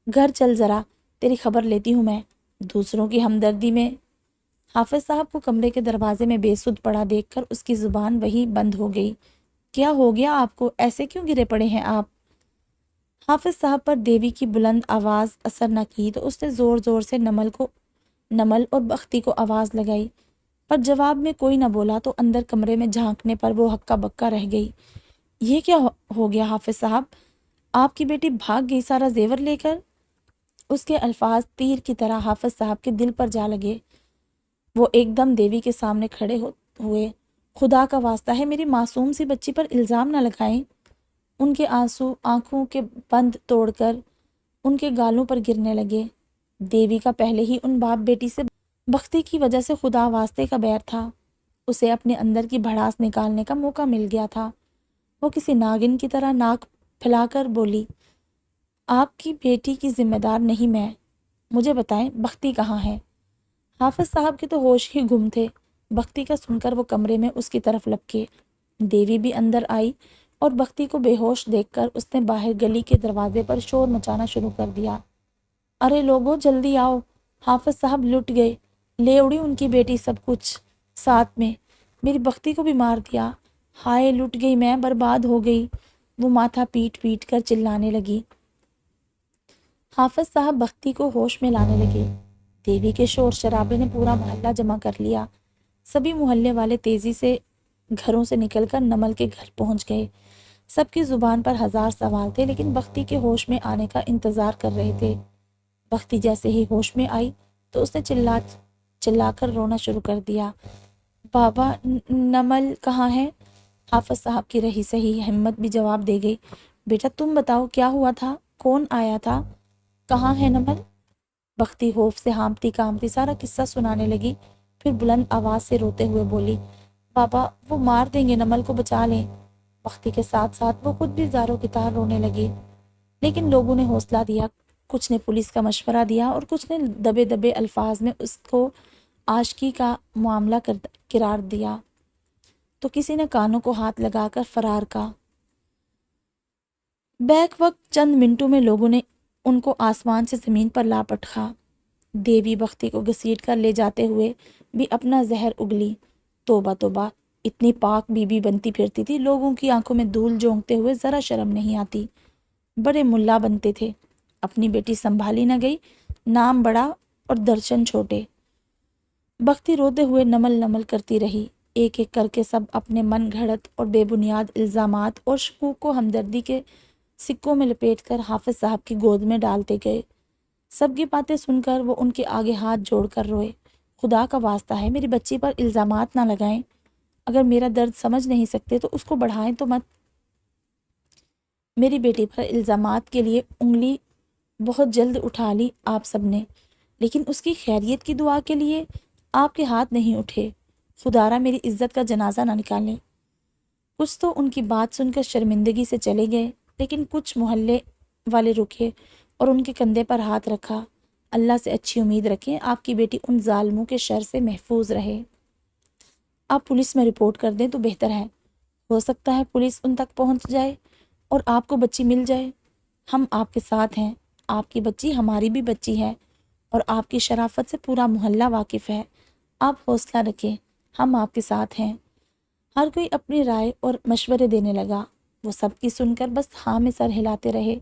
گھر چل ذرا، تیری خبر لیتی ہوں میں۔ دوسروں کی ہمدردی میں… حافظ صاحب کو کمرے کے دروازے میں بے سدھ پڑا دیکھ کر اس کی زبان وہی بند ہو گئی۔ کیا ہو گیا آپ کو؟ ایسے کیوں گرے پڑے ہیں آپ؟ حافظ صاحب پر دیوی کی بلند آواز اثر نہ کی تو اس نے زور زور سے نمل اور بختی کو آواز لگائی، پر جواب میں کوئی نہ بولا تو اندر کمرے میں جھانکنے پر وہ ہکا بکا رہ گئی۔ یہ کیا ہو گیا حافظ صاحب؟ آپ کی بیٹی بھاگ گئی سارا زیور لے کر؟ اس کے الفاظ تیر کی طرح حافظ صاحب کے دل پر جا لگے۔ وہ ایک دم دیوی کے سامنے کھڑے ہوئے۔ خدا کا واسطہ ہے میری معصوم سی بچی پر الزام نہ لگائیں۔ ان کے آنسو آنکھوں کے بند توڑ کر ان کے گالوں پر گرنے لگے۔ دیوی کا پہلے ہی ان باپ بیٹی سے بختی کی وجہ سے خدا واسطے کا بیر تھا۔ اسے اپنے اندر کی بھڑاس نکالنے کا موقع مل گیا تھا۔ وہ کسی ناگن کی طرح ناک پھیلا کر بولی، آپ کی بیٹی کی ذمہ دار نہیں میں، مجھے بتائیں بختی کہاں ہے؟ حافظ صاحب کے تو ہوش ہی گم تھے۔ بختی کا سن کر وہ کمرے میں اس کی طرف لپکے۔ دیوی بھی اندر آئی اور بختی کو بے ہوش دیکھ کر اس نے باہر گلی کے دروازے پر شور مچانا شروع کر دیا۔ ارے لوگو جلدی آؤ، حافظ صاحب لٹ گئے، لے اڑی ان کی بیٹی سب کچھ، ساتھ میں میری بختی کو بھی مار دیا، ہائے لٹ گئی میں، برباد ہو گئی۔ وہ ماتھا پیٹ پیٹ کر چلانے لگی۔ حافظ صاحب بختی کو ہوش میں لانے لگے۔ دیوی کے شور شرابے نے پورا محلہ جمع کر لیا۔ سبھی محلے والے تیزی سے گھروں سے نکل کر نمل کے گھر پہنچ گئے۔ سب کی زبان پر ہزار سوال تھے لیکن بختی کے ہوش میں آنے کا انتظار کر رہے تھے۔ بختی جیسے ہی ہوش میں آئی تو اس نے چلا کر رونا شروع کر دیا۔ بابا، نمل کہاں ہے؟ حافظ صاحب کی رہی سہی ہمت بھی جواب دے گئی، بیٹا تم بتاؤ کیا ہوا تھا، کون آیا تھا، کہاں ہے نمل؟ بختی خوف سے ہانپتی کانپتی سارا قصہ سنانے لگی، پھر بلند آواز سے روتے ہوئے بولی، بابا وہ مار دیں گے، نمل کو بچا لیں۔ بختی کے ساتھ ساتھ وہ خود بھی زاروں کی طرح رونے لگے، لیکن لوگوں نے حوصلہ دیا، کچھ نے پولیس کا مشورہ دیا اور کچھ نے دبے دبے الفاظ میں اس کو عاشقی کا معاملہ قرار دیا، تو کسی نے کانوں کو ہاتھ لگا کر فرار کا۔ بیک وقت چند منٹوں میں لوگوں نے ان کو آسمان سے زمین پر لا پٹخا۔ دیوی بختی کو گھسیٹ کر لے جاتے ہوئے بھی اپنا زہر اگلی۔ توبہ توبہ، اتنی پاک بی بی بنتی پھرتی تھی، لوگوں کی آنکھوں میں دھول جھونکتے ہوئے ذرا شرم نہیں آتی۔ بڑے ملا بنتے تھے، اپنی بیٹی سنبھالی نہ گئی، نام بڑا اور درشن چھوٹے۔ بختی روتے ہوئے نمل نمل کرتی رہی، ایک ایک کر کے سب اپنے من گھڑت اور بے بنیاد الزامات اور شکوک کو ہمدردی کے سکوں میں لپیٹ کر حافظ صاحب کی گود میں ڈالتے گئے۔ سب کی باتیں سن کر وہ ان کے آگے ہاتھ جوڑ کر روئے۔ خدا کا واسطہ ہے میری بچی پر الزامات نہ لگائیں، اگر میرا درد سمجھ نہیں سکتے تو اس کو بڑھائیں تو مت۔ میری بیٹی پر الزامات کے لیے انگلی بہت جلد اٹھا لی آپ سب نے، لیکن اس کی خیریت کی دعا کے لیے آپ کے ہاتھ نہیں اٹھے۔ خدارا میری عزت کا جنازہ نہ نکالیں۔ کچھ تو ان کی بات سن کر شرمندگی سے چلے گئے، لیکن کچھ محلے والے رکے اور ان کے کندھے پر ہاتھ رکھا۔ اللہ سے اچھی امید رکھیں آپ کی بیٹی ان ظالموں کے شر سے محفوظ رہے۔ آپ پولیس میں رپورٹ کر دیں تو بہتر ہے، ہو سکتا ہے پولیس ان تک پہنچ جائے اور آپ کو بچی مل جائے۔ ہم آپ کے ساتھ ہیں، آپ کی بچی ہماری بھی بچی ہے اور آپ کی شرافت سے پورا محلہ واقف ہے۔ آپ حوصلہ رکھیں، ہم آپ کے ساتھ ہیں۔ ہر کوئی اپنی رائے اور مشورے دینے لگا۔ وہ سب کی سن کر بس ہاں میں سر ہلاتے رہے۔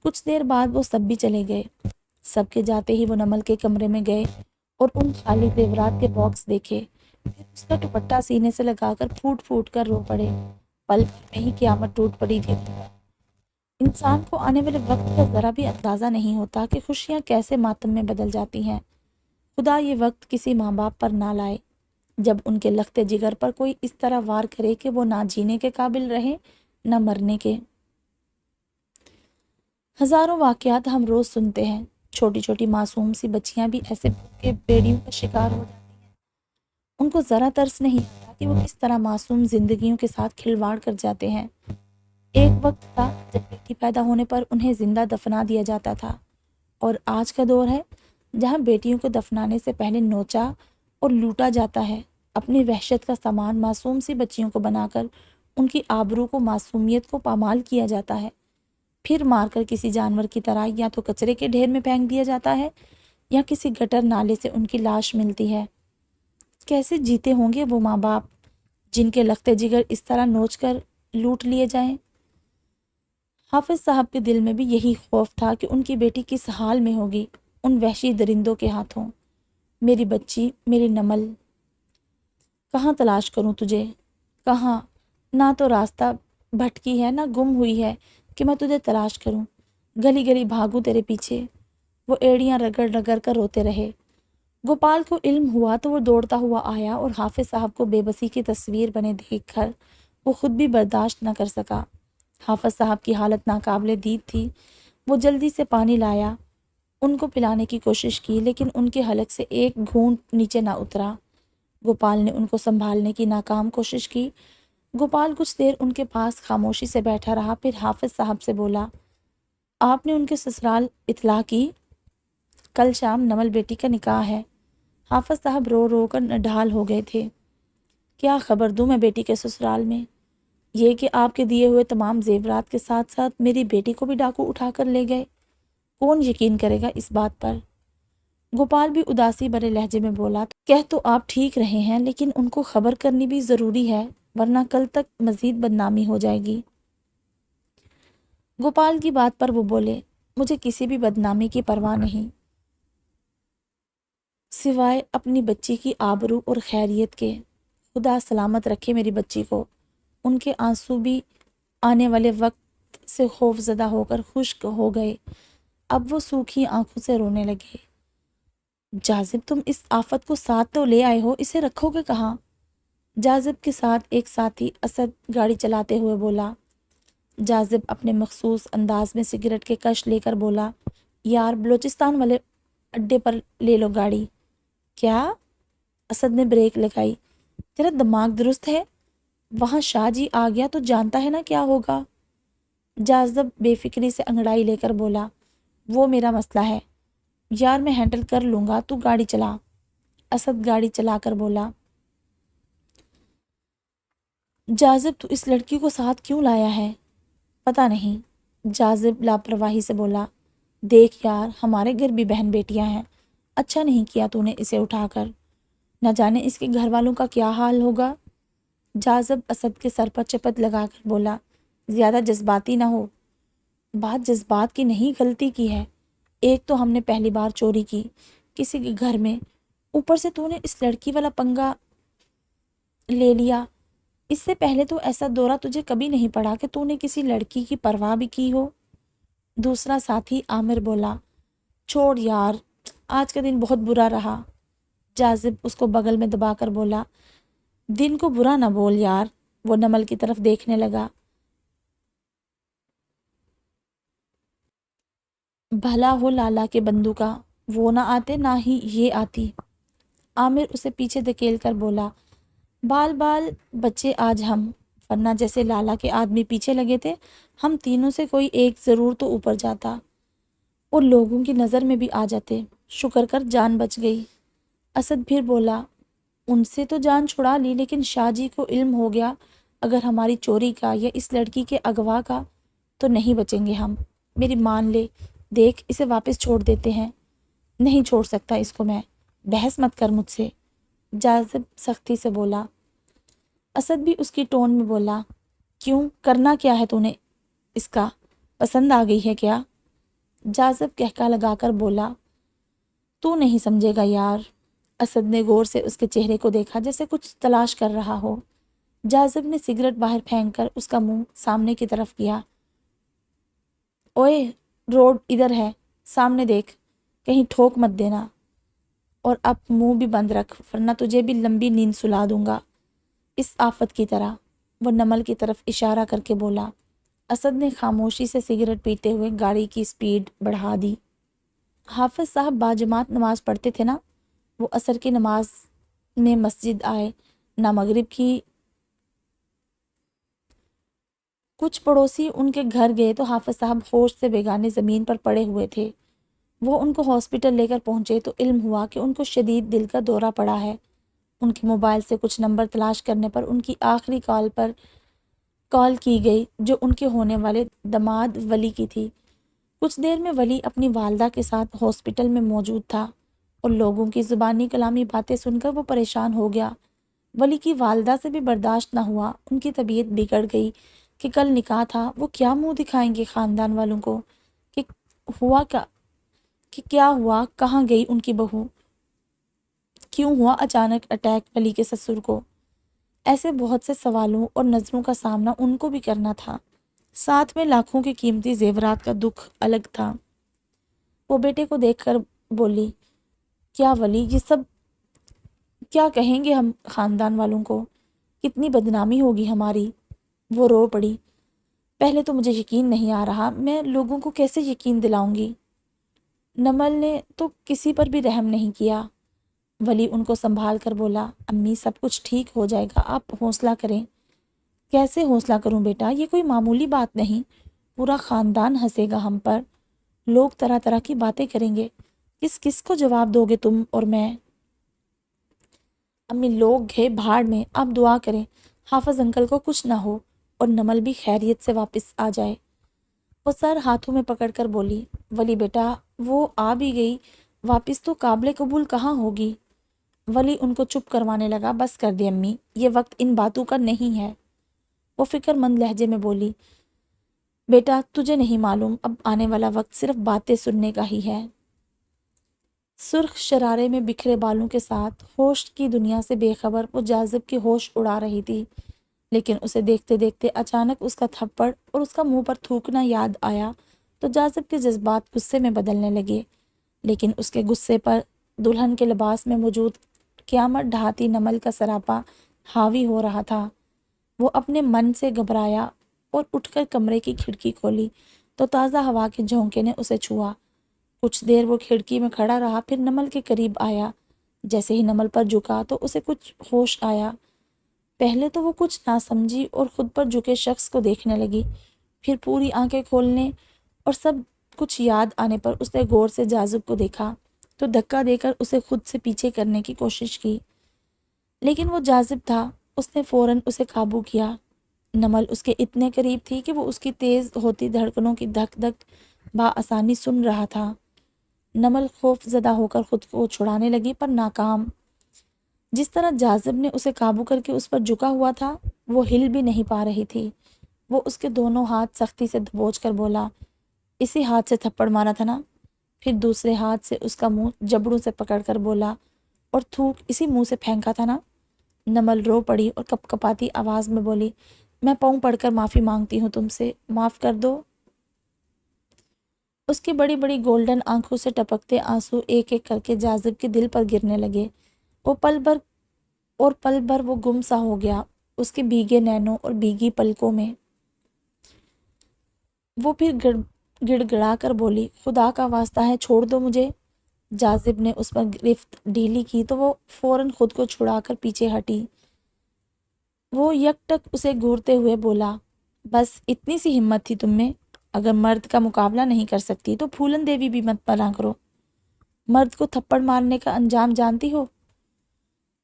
کچھ دیر بعد وہ سب بھی چلے گئے۔ سب کے جاتے ہی وہ نمل کے کمرے میں گئے اور ان خالی زیورات کے باکس دیکھے، پھر اس کا دوپٹہ سینے سے لگا کر پھوٹ پھوٹ کر رو پڑے۔ پل بھر میں ہی قیامت ٹوٹ پڑی تھی۔ انسان کو آنے والے وقت کا ذرا بھی اندازہ نہیں ہوتا کہ خوشیاں کیسے ماتم میں بدل جاتی ہیں۔ خدا یہ وقت کسی ماں باپ پر نہ لائے جب ان کے لخت جگر پر کوئی اس طرح وار کرے کہ وہ نہ جینے کے قابل رہے نہ مرنے کے۔ ہزاروں واقعات ہم روز سنتے ہیں، چھوٹی چھوٹی معصوم سی بچیاں بھی ایسے بھوکے بیڑیوں کا شکار ہو جاتی ہیں۔ ان کو ذرا ترس نہیں آتا کہ وہ کس طرح معصوم زندگیوں کے ساتھ کھلواڑ کر جاتے ہیں۔ ایک وقت تھا جب بیٹی پیدا ہونے پر انہیں زندہ دفنا دیا جاتا تھا، اور آج کا دور ہے جہاں بیٹیوں کو دفنانے سے پہلے نوچا اور لوٹا جاتا ہے، اپنی وحشت کا سامان معصوم سی بچیوں کو بنا کر ان کی آبرو کو، معصومیت کو پامال کیا جاتا ہے، پھر مار کر کسی جانور کی طرح یا تو کچرے کے ڈھیر میں پھینک دیا جاتا ہے یا کسی گٹر نالے سے ان کی لاش ملتی ہے۔ کیسے جیتے ہوں گے وہ ماں باپ جن کے لخت جگر اس طرح نوچ کر لوٹ لیے جائیں؟ حافظ صاحب کے دل میں بھی یہی خوف تھا کہ ان کی بیٹی کس حال میں ہوگی ان وحشی درندوں کے ہاتھوں۔ میری بچی، میری نمل، کہاں تلاش کروں تجھے، کہاں؟ نہ تو راستہ بھٹکی ہے نہ گم ہوئی ہے کہ میں تجھے تلاش کروں، گلی گلی بھاگوں تیرے پیچھے۔ وہ ایڑیاں رگڑ رگڑ کر روتے رہے۔ گوپال کو علم ہوا تو وہ دوڑتا ہوا آیا اور حافظ صاحب کو بے بسی کی تصویر بنے دیکھ کر وہ خود بھی برداشت نہ کر سکا۔ حافظ صاحب کی حالت ناقابل دید تھی۔ وہ جلدی سے پانی لایا، ان کو پلانے کی کوشش کی، لیکن ان کے حلق سے ایک گھونٹ نیچے نہ اترا۔ گوپال نے ان کو سنبھالنے کی ناکام کوشش کی۔ گوپال کچھ دیر ان کے پاس خاموشی سے بیٹھا رہا، پھر حافظ صاحب سے بولا، آپ نے ان کے سسرال اطلاع کی؟ کل شام نمل بیٹی کا نکاح ہے۔ حافظ صاحب رو رو کر نڈھال ہو گئے تھے۔ کیا خبر دوں میں بیٹی کے سسرال میں؟ یہ کہ آپ کے دیے ہوئے تمام زیورات کے ساتھ ساتھ میری بیٹی کو بھی ڈاکو اٹھا کر لے گئے۔ کون یقین کرے گا اس بات پر؟ گوپال بھی اداسی بھرے لہجے میں بولا، کہہ تو آپ ٹھیک رہے ہیں، لیکن ان کو خبر کرنی بھی ضروری ہے، ورنہ کل تک مزید بدنامی ہو جائے گی۔ گوپال کی بات پر وہ بولے، مجھے کسی بھی بدنامی کی پرواہ نہیں، سوائے اپنی بچی کی آبرو اور خیریت کے۔ خدا سلامت رکھے میری بچی کو۔ ان کے آنسو بھی آنے والے وقت سے خوف زدہ ہو کر خشک ہو گئے۔ اب وہ سوکھی آنکھوں سے رونے لگے۔ جاذب، تم اس آفت کو ساتھ تو لے آئے ہو، اسے رکھو گے کہاں؟ جاذب کے ساتھ ایک ساتھی اسد گاڑی چلاتے ہوئے بولا۔ جاذب اپنے مخصوص انداز میں سگریٹ کے کش لے کر بولا، یار بلوچستان والے اڈے پر لے لو گاڑی۔ کیا؟ اسد نے بریک لگائی۔ تیرا دماغ درست ہے؟ وہاں شاہ جی آ گیا تو جانتا ہے نا کیا ہوگا؟ جاذب بے فکری سے انگڑائی لے کر بولا، وہ میرا مسئلہ ہے یار، میں ہینڈل کر لوں گا، تو گاڑی چلا۔ اسد گاڑی چلا کر بولا، جاذب تو اس لڑکی کو ساتھ کیوں لایا ہے؟ پتہ نہیں، جاذب لاپرواہی سے بولا، دیکھ یار، ہمارے گھر بھی بہن بیٹیاں ہیں، اچھا نہیں کیا تو نے اسے اٹھا کر، نہ جانے اس کے گھر والوں کا کیا حال ہوگا۔ جاذب اسد کے سر پر چپت لگا کر بولا، زیادہ جذباتی نہ ہو۔ بات جذبات کی نہیں، غلطی کی ہے۔ ایک تو ہم نے پہلی بار چوری کی کسی کے گھر میں، اوپر سے تو نے اس لڑکی والا پنگا لے لیا۔ اس سے پہلے تو ایسا دورہ تجھے کبھی نہیں پڑا کہ تو نے کسی لڑکی کی پرواہ بھی کی ہو۔ دوسرا ساتھی عامر بولا، چھوڑ یار، آج کا دن بہت برا رہا۔ جاذب اس کو بغل میں دبا کر بولا، دن کو برا نہ بول یار۔ وہ نمل کی طرف دیکھنے لگا، بھلا ہو لالا کے بندو کا، وہ نہ آتے نہ ہی یہ آتی۔ عامر اسے پیچھے دھکیل کر بولا، بال بال بچے آج ہم، ورنہ جیسے لالا کے آدمی پیچھے لگے تھے، ہم تینوں سے کوئی ایک ضرور تو اوپر جاتا اور لوگوں کی نظر میں بھی آ جاتے۔ شکر کر جان بچ گئی۔ اسد پھر بولا، ان سے تو جان چھڑا لی، لیکن شاہ جی کو علم ہو گیا اگر ہماری چوری کا یا اس لڑکی کے اغوا کا، تو نہیں بچیں گے ہم۔ میری مان لے، دیکھ اسے واپس چھوڑ دیتے ہیں۔ نہیں چھوڑ سکتا اس کو میں، بحث مت کر مجھ سے، جاذب سختی سے بولا۔ اسد بھی اس کی ٹون میں بولا، کیوں، کرنا کیا ہے تو نے اس کا، پسند آ گئی ہے کیا؟ جاذب کہکا لگا کر بولا، تو نہیں سمجھے گا یار۔ اسد نے غور سے اس کے چہرے کو دیکھا جیسے کچھ تلاش کر رہا ہو۔ جاذب نے سگریٹ باہر پھینک کر اس کا منہ سامنے کی طرف کیا، اوئے، روڈ ادھر ہے، سامنے دیکھ، کہیں ٹھوک مت دینا، اور اب منہ بھی بند رکھ ورنہ تجھے بھی لمبی نیند سلا دوں گا اس آفت کی طرح۔ وہ نمل کی طرف اشارہ کر کے بولا۔ اسد نے خاموشی سے سگریٹ پیتے ہوئے گاڑی کی سپیڈ بڑھا دی۔ حافظ صاحب باجماعت نماز پڑھتے تھے نا؟ وہ عصر کی نماز میں مسجد آئے نہ مغرب کی۔ کچھ پڑوسی ان کے گھر گئے تو حافظ صاحب ہوش سے بیگانے زمین پر پڑے ہوئے تھے۔ وہ ان کو ہاسپٹل لے کر پہنچے تو علم ہوا کہ ان کو شدید دل کا دورہ پڑا ہے۔ ان کے موبائل سے کچھ نمبر تلاش کرنے پر ان کی آخری کال کی گئی جو ان کے ہونے والے داماد ولی کی تھی۔ کچھ دیر میں ولی اپنی والدہ کے ساتھ ہاسپٹل میں موجود تھا اور لوگوں کی زبانی کلامی باتیں سن کر وہ پریشان ہو گیا۔ ولی کی والدہ سے بھی برداشت نہ ہوا، ان کی طبیعت بگڑ گئی کہ کل نکاح تھا، وہ کیا منہ دکھائیں گے خاندان والوں کو کہ کیا ہوا، کہاں گئی ان کی بہو، کیوں ہوا اچانک اٹیک ولی کے سسر کو۔ ایسے بہت سے سوالوں اور نظروں کا سامنا ان کو بھی کرنا تھا، ساتھ میں لاکھوں کے قیمتی زیورات کا دکھ الگ تھا۔ وہ بیٹے کو دیکھ کر بولی، کیا ولی، یہ سب کیا کہیں گے ہم خاندان والوں کو، کتنی بدنامی ہوگی ہماری۔ وہ رو پڑی، پہلے تو مجھے یقین نہیں آ رہا، میں لوگوں کو کیسے یقین دلاؤں گی۔ نمل نے تو کسی پر بھی رحم نہیں کیا۔ ولی ان کو سنبھال کر بولا، امی سب کچھ ٹھیک ہو جائے گا، آپ حوصلہ کریں۔ کیسے حوصلہ کروں بیٹا، یہ کوئی معمولی بات نہیں، پورا خاندان ہنسے گا ہم پر، لوگ طرح طرح کی باتیں کریں گے، کس کس کو جواب دو گے تم اور میں؟ امی لوگ گئے بھاڑ میں، آپ دعا کریں حافظ انکل کو کچھ نہ ہو اور نمل بھی خیریت سے واپس آ جائے۔ وہ سر ہاتھوں میں پکڑ کر بولی، ولی بیٹا، وہ آ بھی گئی واپس تو قابل قبول کہاں ہوگی؟ ولی ان کو چپ کروانے لگا، بس کر دے امی، یہ وقت ان باتوں کا نہیں ہے۔ وہ فکر مند لہجے میں بولی، بیٹا تجھے نہیں معلوم، اب آنے والا وقت صرف باتیں سننے کا ہی ہے۔ سرخ شرارے میں بکھرے بالوں کے ساتھ ہوش کی دنیا سے بے خبر وہ جاذب کی ہوش اڑا رہی تھی، لیکن اسے دیکھتے دیکھتے اچانک اس کا تھپڑ اور اس کا منہ پر تھوکنا یاد آیا تو جاذب کے جذبات غصے میں بدلنے لگے، لیکن اس کے غصے پر دلہن کے لباس میں موجود قیامت ڈھاتی نمل کا سراپا حاوی ہو رہا تھا۔ وہ اپنے من سے گھبرایا اور اٹھ کر کمرے کی کھڑکی کھولی تو تازہ ہوا کے جھونکے نے اسے چھوا۔ کچھ دیر وہ کھڑکی میں کھڑا رہا، پھر نمل کے قریب آیا۔ جیسے ہی نمل پر جھکا تو اسے کچھ ہوش آیا، پہلے تو وہ کچھ نہ سمجھی اور خود پر جھکے شخص کو دیکھنے لگی، پھر پوری آنکھیں کھولنے اور سب کچھ یاد آنے پر اس نے غور سے جاذب کو دیکھا تو دھکا دے کر اسے خود سے پیچھے کرنے کی کوشش کی، لیکن وہ جاذب تھا، اس نے فوراً اسے قابو کیا۔ نمل اس کے اتنے قریب تھی کہ وہ اس کی تیز ہوتی دھڑکنوں کی دھک دھک بآسانی سن رہا تھا۔ نمل خوف زدہ ہو کر خود کو چھڑانے لگی پر ناکام۔ جس طرح جاذب نے اسے قابو کر کے اس پر جھکا ہوا تھا، وہ ہل بھی نہیں پا رہی تھی۔ وہ اس کے دونوں ہاتھ سختی سے دبوچ کر بولا، اسی ہاتھ سے تھپڑ مارا تھا نا؟ پھر دوسرے ہاتھ سے اس کا منہ جبڑوں سے پکڑ کر بولا، اور تھوک اسی منہ سے پھینکا تھا نا؟ نمل رو پڑی اور کپ کپاتی آواز میں بولی، میں پاؤں پڑھ کر معافی مانگتی ہوں تم سے، معاف کر دو۔ اس کی بڑی بڑی گولڈن آنکھوں سے ٹپکتے آنسو ایک ایک کر کے جاذب کے دل پر گرنے لگے۔ وہ پل بھر وہ گم سا ہو گیا اس کے بھیگے نینوں اور بھیگی پلکوں میں۔ وہ پھر گڑ گڑا کر بولی، خدا کا واسطہ ہے چھوڑ دو مجھے۔ جاذب نے اس پر گرفت ڈھیلی کی تو وہ فوراً خود کو چھڑا کر پیچھے ہٹی۔ وہ یک ٹک اسے گھورتے ہوئے بولا، بس اتنی سی ہمت تھی تم میں؟ اگر مرد کا مقابلہ نہیں کر سکتی تو پھولن دیوی بھی مت بنا کرو۔ مرد کو تھپڑ مارنے کا انجام جانتی ہو؟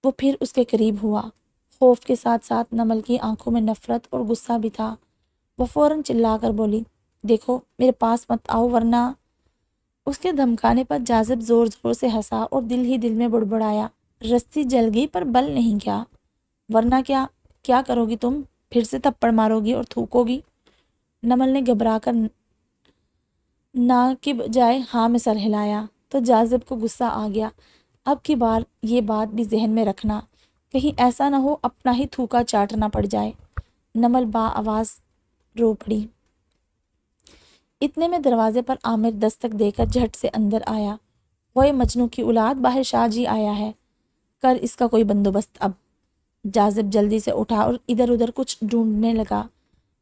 وہ پھر اس کے قریب ہوا۔ خوف کے ساتھ ساتھ نمل کی آنکھوں میں نفرت اور غصہ بھی تھا۔ وہ فوراً چلا کر بولی، دیکھو میرے پاس مت آؤ ورنہ۔ اس کے دھمکانے پر جاذب زور زور سے ہنسا اور دل ہی دل میں بڑبڑایا، رسی جل گئی پر بل نہیں گیا، ورنہ کیا کرو گی تم؟ پھر سے تھپڑ مارو گی اور تھوکو گی؟ نمل نے گھبرا کر نہ کی بجائے ہاں میں سر ہلایا تو جاذب کو غصہ آ گیا۔ اب کی بار یہ بات بھی ذہن میں رکھنا، کہیں ایسا نہ ہو اپنا ہی تھوکا چاٹنا پڑ جائے۔ نمل با آواز رو پڑی۔ اتنے میں دروازے پر عامر دستک دے کر جھٹ سے اندر آیا، وہ مجنوں کی اولاد، باہر شاہ جی آیا ہے، کر اس کا کوئی بندوبست اب۔ جاذب جلدی سے اٹھا اور ادھر ادھر کچھ ڈھونڈنے لگا۔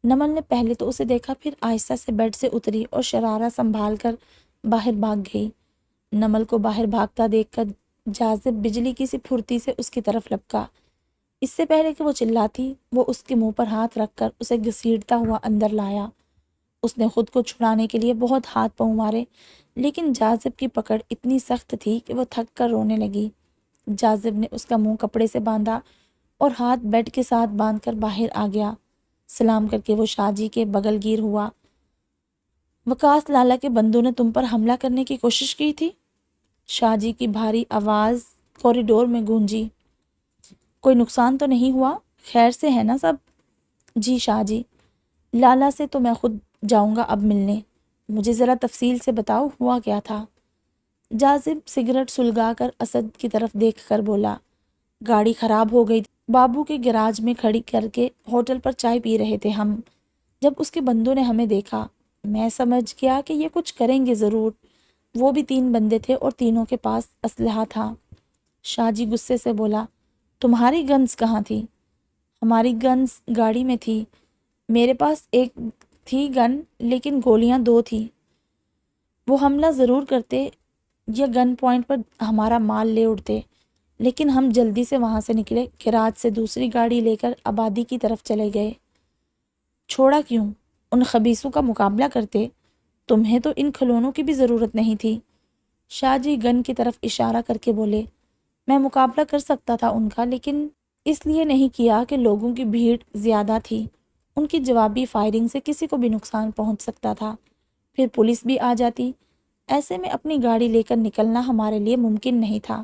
نمل نے پہلے تو اسے دیکھا، پھر آہستہ سے بیڈ سے اتری اور شرارہ سنبھال کر باہر بھاگ گئی۔ نمل کو باہر بھاگتا دیکھ کر جاذب بجلی کی سی پھرتی سے اس کی طرف لپکا۔ اس سے پہلے کہ وہ چلاتی، وہ اس کے منہ پر ہاتھ رکھ کر اسے گھسیٹتا ہوا اندر لایا۔ اس نے خود کو چھڑانے کے لیے بہت ہاتھ پاؤں مارے، لیکن جاذب کی پکڑ اتنی سخت تھی کہ وہ تھک کر رونے لگی۔ جاذب نے اس کا منہ کپڑے سے باندھا اور ہاتھ بیڈ کے ساتھ باندھ کر باہر آ گیا۔ سلام کر کے وہ شاہ جی کے بغل گیر ہوا۔ وکاس لالا کے بندوں نے تم پر حملہ کرنے کی کوشش کی تھی؟ شاہ جی کی بھاری آواز کوریڈور میں گونجی۔ کوئی نقصان تو نہیں ہوا؟ خیر سے ہے نا سب؟ جی شاہ جی۔ لالا سے تو میں خود جاؤں گا اب ملنے، مجھے ذرا تفصیل سے بتاؤ ہوا کیا تھا؟ جاذب سگریٹ سلگا کر اسد کی طرف دیکھ کر بولا، گاڑی خراب ہو گئی، بابو کے گراج میں کھڑی کر کے ہوٹل پر چائے پی رہے تھے ہم، جب اس کے بندوں نے ہمیں دیکھا، میں سمجھ گیا کہ یہ کچھ کریں گے ضرور۔ وہ بھی 3 بندے تھے اور تینوں کے پاس اسلحہ تھا۔ شاہ جی غصے سے بولا، تمہاری گنز کہاں تھی؟ ہماری گنز گاڑی میں تھی، میرے پاس ایک تھی گن لیکن گولیاں 2 تھی۔ وہ حملہ ضرور کرتے یا گن پوائنٹ پر ہمارا مال لے اڑتے، لیکن ہم جلدی سے وہاں سے نکلے، گراج سے دوسری گاڑی لے کر آبادی کی طرف چلے گئے۔ چھوڑا کیوں؟ ان خبیثوں کا مقابلہ کرتے، تمہیں تو ان کھلونوں کی بھی ضرورت نہیں تھی۔ شاہ جی گن کی طرف اشارہ کر کے بولے، میں مقابلہ کر سکتا تھا ان کا، لیکن اس لیے نہیں کیا کہ لوگوں کی بھیڑ زیادہ تھی، ان کی جوابی فائرنگ سے کسی کو بھی نقصان پہنچ سکتا تھا، پھر پولیس بھی آ جاتی، ایسے میں اپنی گاڑی لے کر نکلنا ہمارے لیے ممکن نہیں تھا،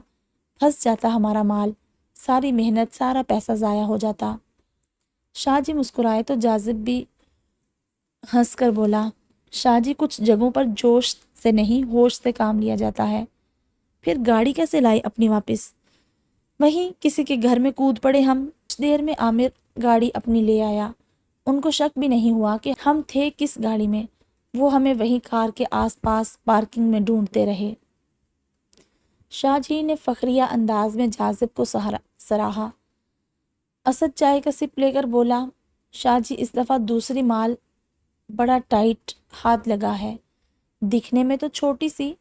پھنس جاتا ہمارا مال، ساری محنت سارا پیسہ ضائع ہو جاتا۔ شاہ جی مسکرائے تو جاذب بھی ہنس کر بولا، شاہ جی کچھ جگہوں پر جوش سے نہیں ہوش سے کام لیا جاتا ہے۔ پھر گاڑی کیسے لائی اپنی واپس؟ وہیں کسی کے گھر میں کود پڑے ہم، کچھ دیر میں عامر گاڑی اپنی لے آیا، ان کو شک بھی نہیں ہوا کہ ہم تھے کس گاڑی میں، وہ ہمیں وہیں کار کے آس پاس پارکنگ میں ڈھونڈتے رہے۔ شاہ جی نے فخریہ انداز میں جاذب کو سراہا۔ اسد چائے کا سپ لے کر بولا، شاہ جی اس دفعہ دوسری مال بڑا ٹائٹ ہاتھ لگا ہے، دکھنے میں تو چھوٹی سی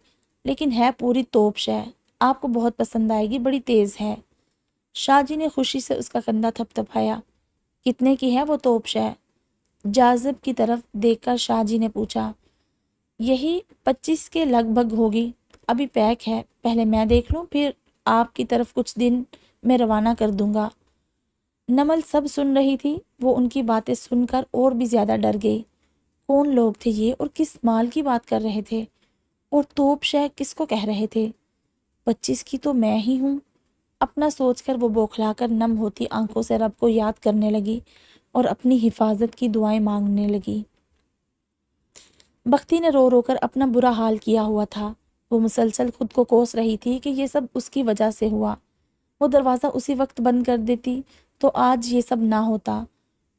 لیکن ہے پوری توپ شے، آپ کو بہت پسند آئے گی، بڑی تیز ہے۔ شاہ جی نے خوشی سے اس کا کندھا تھپ تھپایا۔ کتنے کی ہے وہ توپ شے؟ جاذب کی طرف دیکھ کر شاہ جی نے پوچھا۔ یہی 25 کے لگ بھگ ہوگی، ابھی پیک ہے، پہلے میں دیکھ لوں، پھر آپ کی طرف کچھ دن میں روانہ کر دوں گا۔ نمل سب سن رہی تھی، وہ ان کی باتیں سن کر اور بھی زیادہ ڈر گئی۔ کون لوگ تھے یہ اور کس مال کی بات کر رہے تھے؟ اور توپ شے کس کو کہہ رہے تھے؟ 25 کی تو میں ہی ہوں۔ اپنا سوچ کر وہ بوکھلا کر نم ہوتی آنکھوں سے رب کو یاد کرنے لگی اور اپنی حفاظت کی دعائیں مانگنے لگی۔ بختی نے رو رو کر اپنا برا حال کیا ہوا تھا۔ وہ مسلسل خود کو کوس رہی تھی کہ یہ سب اس کی وجہ سے ہوا۔ وہ دروازہ اسی وقت بند کر دیتی تو آج یہ سب نہ ہوتا۔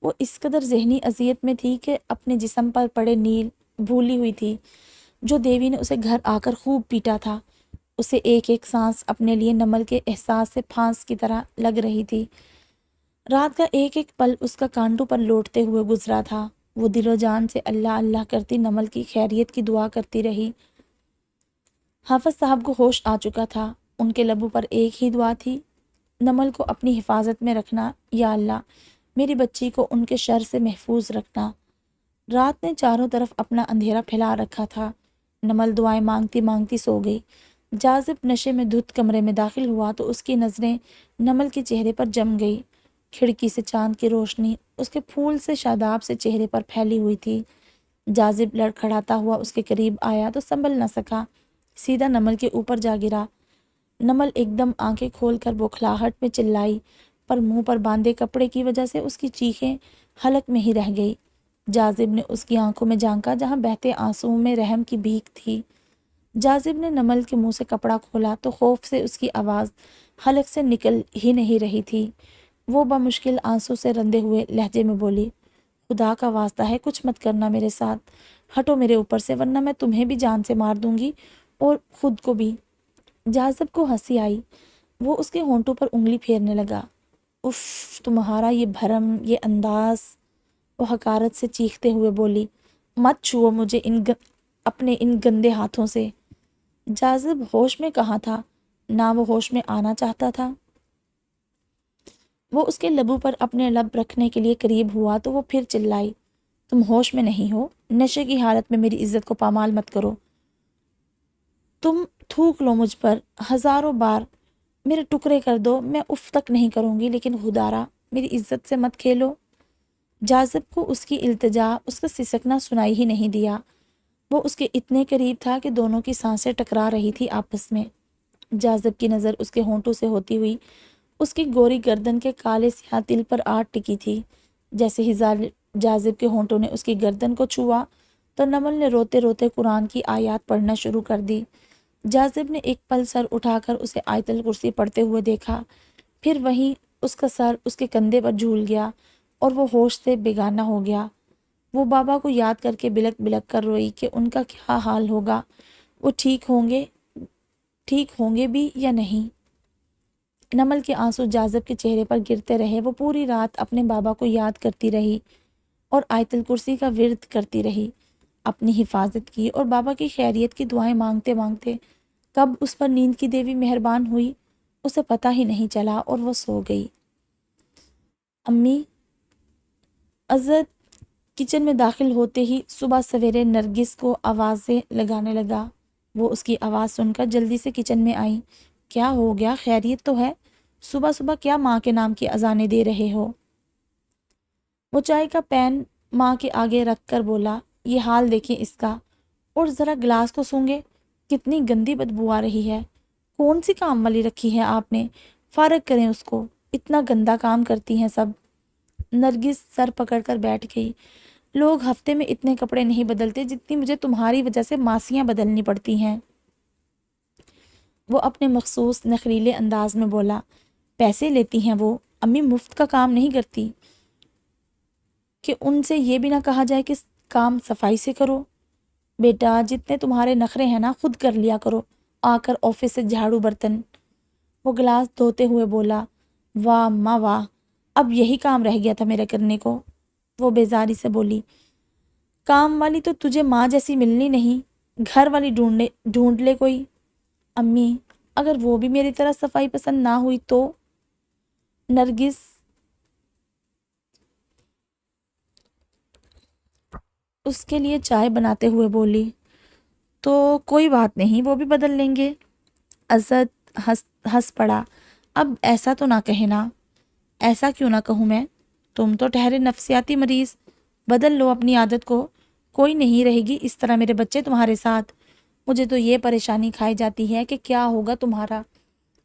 وہ اس قدر ذہنی اذیت میں تھی کہ اپنے جسم پر پڑے نیل بھولی ہوئی تھی جو دیوی نے اسے گھر آ کر خوب پیٹا تھا۔ اسے ایک ایک سانس اپنے لیے نمل کے احساس سے پھانس کی طرح لگ رہی تھی۔ رات کا ایک ایک پل اس کا کانٹوں پر لوٹتے ہوئے گزرا تھا۔ وہ دل و جان سے اللہ اللہ کرتی نمل کی خیریت کی دعا کرتی رہی۔ حافظ صاحب کو ہوش آ چکا تھا۔ ان کے لبوں پر ایک ہی دعا تھی، نمل کو اپنی حفاظت میں رکھنا، یا اللہ میری بچی کو ان کے شر سے محفوظ رکھنا۔ رات نے چاروں طرف اپنا اندھیرا پھیلا رکھا تھا۔ نمل دعائیں مانگتی مانگتی سو گئی۔ جاذب نشے میں دھت کمرے میں داخل ہوا تو اس کی نظریں نمل کے چہرے پر جم گئی۔ کھڑکی سے چاند کی روشنی اس کے پھول سے شاداب سے چہرے پر پھیلی ہوئی تھی۔ جاذب لڑکھڑاتا ہوا اس کے قریب آیا تو سنبھل نہ سکا، سیدھا نمل کے اوپر جا گرا۔ نمل ایک دم آنکھیں کھول کر بوکھلاہٹ میں چلائی، پر منہ پر باندھے کپڑے کی وجہ سے اس کی چیخیں حلق میں ہی رہ گئی۔ جاذب نے اس کی آنکھوں میں جھانکا جہاں بہتے آنسوؤں میں رحم کی بھیک تھی۔ جاذب نے نمل کے منہ سے کپڑا کھولا تو خوف سے اس کی آواز حلق سے نکل ہی نہیں رہی تھی۔ وہ بمشکل آنسو سے رندے ہوئے لہجے میں بولی، خدا کا واسطہ ہے کچھ مت کرنا میرے ساتھ، ہٹو میرے اوپر سے ورنہ میں تمہیں بھی جان سے مار دوں گی اور خود کو بھی۔ جاذب کو ہنسی آئی، وہ اس کے ہونٹوں پر انگلی پھیرنے لگا۔ اف، تمہارا یہ بھرم، یہ انداز، وہ حقارت سے چیختے ہوئے بولی، مت چھوؤ مجھے اپنے ان گندے ہاتھوں سے۔ جاذب ہوش میں کہاں تھا، نہ وہ ہوش میں آنا چاہتا تھا۔ وہ اس کے لبوں پر اپنے لب رکھنے کے لیے قریب ہوا تو وہ پھر چلائی، تم ہوش میں نہیں ہو، نشے کی حالت میں میری عزت کو پامال مت کرو۔ تم تھوک لو مجھ پر 1000 بار، میرے ٹکڑے کر دو، میں اف تک نہیں کروں گی، لیکن خدارا میری عزت سے مت کھیلو۔ جاذب کو اس کی التجا، اس کا سسکنا سنائی ہی نہیں دیا۔ وہ اس کے اتنے قریب تھا کہ دونوں کی سانسیں ٹکرا رہی تھی آپس میں۔ جاذب کی نظر اس کے ہونٹوں سے ہوتی ہوئی اس کی گوری گردن کے کالے سیاہ تل پر آ ٹکی تھی۔ جیسے ہی جاذب کے ہونٹوں نے اس کی گردن کو چھوا تو نمل نے روتے روتے قرآن کی آیات پڑھنا شروع کر دی۔ جاذب نے ایک پل سر اٹھا کر اسے آیت الکرسی پڑھتے ہوئے دیکھا، پھر وہیں اس کا سر اس کے کندھے پر جھول گیا اور وہ ہوش سے بیگانہ ہو گیا۔ وہ بابا کو یاد کر کے بلک بلک کر روئی کہ ان کا کیا حال ہوگا، وہ ٹھیک ہوں گے بھی یا نہیں۔ نمل کے آنسو جاذب کے چہرے پر گرتے رہے۔ وہ پوری رات اپنے بابا کو یاد کرتی رہی اور آیت الکرسی کا ورد کرتی رہی، اپنی حفاظت کی اور بابا کی خیریت کی دعائیں مانگتے مانگتے کب اس پر نیند کی دیوی مہربان ہوئی اسے پتہ ہی نہیں چلا اور وہ سو گئی۔ امی، عزت کچن میں داخل ہوتے ہی صبح سویرے نرگس کو آوازیں لگانے لگا۔ وہ اس کی آواز سن کر جلدی سے کچن میں آئیں۔ کیا ہو گیا، خیریت تو ہے؟ صبح صبح کیا ماں کے نام کی اذانیں دے رہے ہو؟ وہ چائے کا پین ماں کے آگے رکھ کر بولا، یہ حال دیکھیں اس کا، اور ذرا گلاس کو سونگے، کتنی گندی بدبو آ رہی ہے۔ کون سی کام والی رکھی ہے آپ نے؟ فارغ کریں اس کو، اتنا گندا کام کرتی ہیں سب۔ نرگس سر پکڑ کر بیٹھ گئی۔ لوگ ہفتے میں اتنے کپڑے نہیں بدلتے جتنی مجھے تمہاری وجہ سے ماسیاں بدلنی پڑتی ہیں۔ وہ اپنے مخصوص نخریلے انداز میں بولا، پیسے لیتی ہیں وہ، امی مفت کا کام نہیں کرتی کہ ان سے یہ بھی نہ کہا جائے کہ کام صفائی سے کرو۔ بیٹا جتنے تمہارے نخرے ہیں نا خود کر لیا کرو، آ کر آفس سے جھاڑو برتن۔ وہ گلاس دھوتے ہوئے بولا، واہ اماں واہ، اب یہی کام رہ گیا تھا میرے کرنے کو۔ وہ بیزاری سے بولی، کام والی تو تجھے ماں جیسی ملنی نہیں، گھر والی ڈھونڈ لے کوئی۔ امی، اگر وہ بھی میری طرح صفائی پسند نہ ہوئی تو؟ نرگس اس کے لیے چائے بناتے ہوئے بولی، تو کوئی بات نہیں، وہ بھی بدل لیں گے۔ اسد ہنس پڑا، اب ایسا تو نہ کہنا۔ ایسا کیوں نہ کہوں میں؟ تم تو ٹھہرے نفسیاتی مریض، بدل لو اپنی عادت کو، کوئی نہیں رہے گی اس طرح میرے بچے تمہارے ساتھ۔ مجھے تو یہ پریشانی کھائی جاتی ہے کہ کیا ہوگا تمہارا،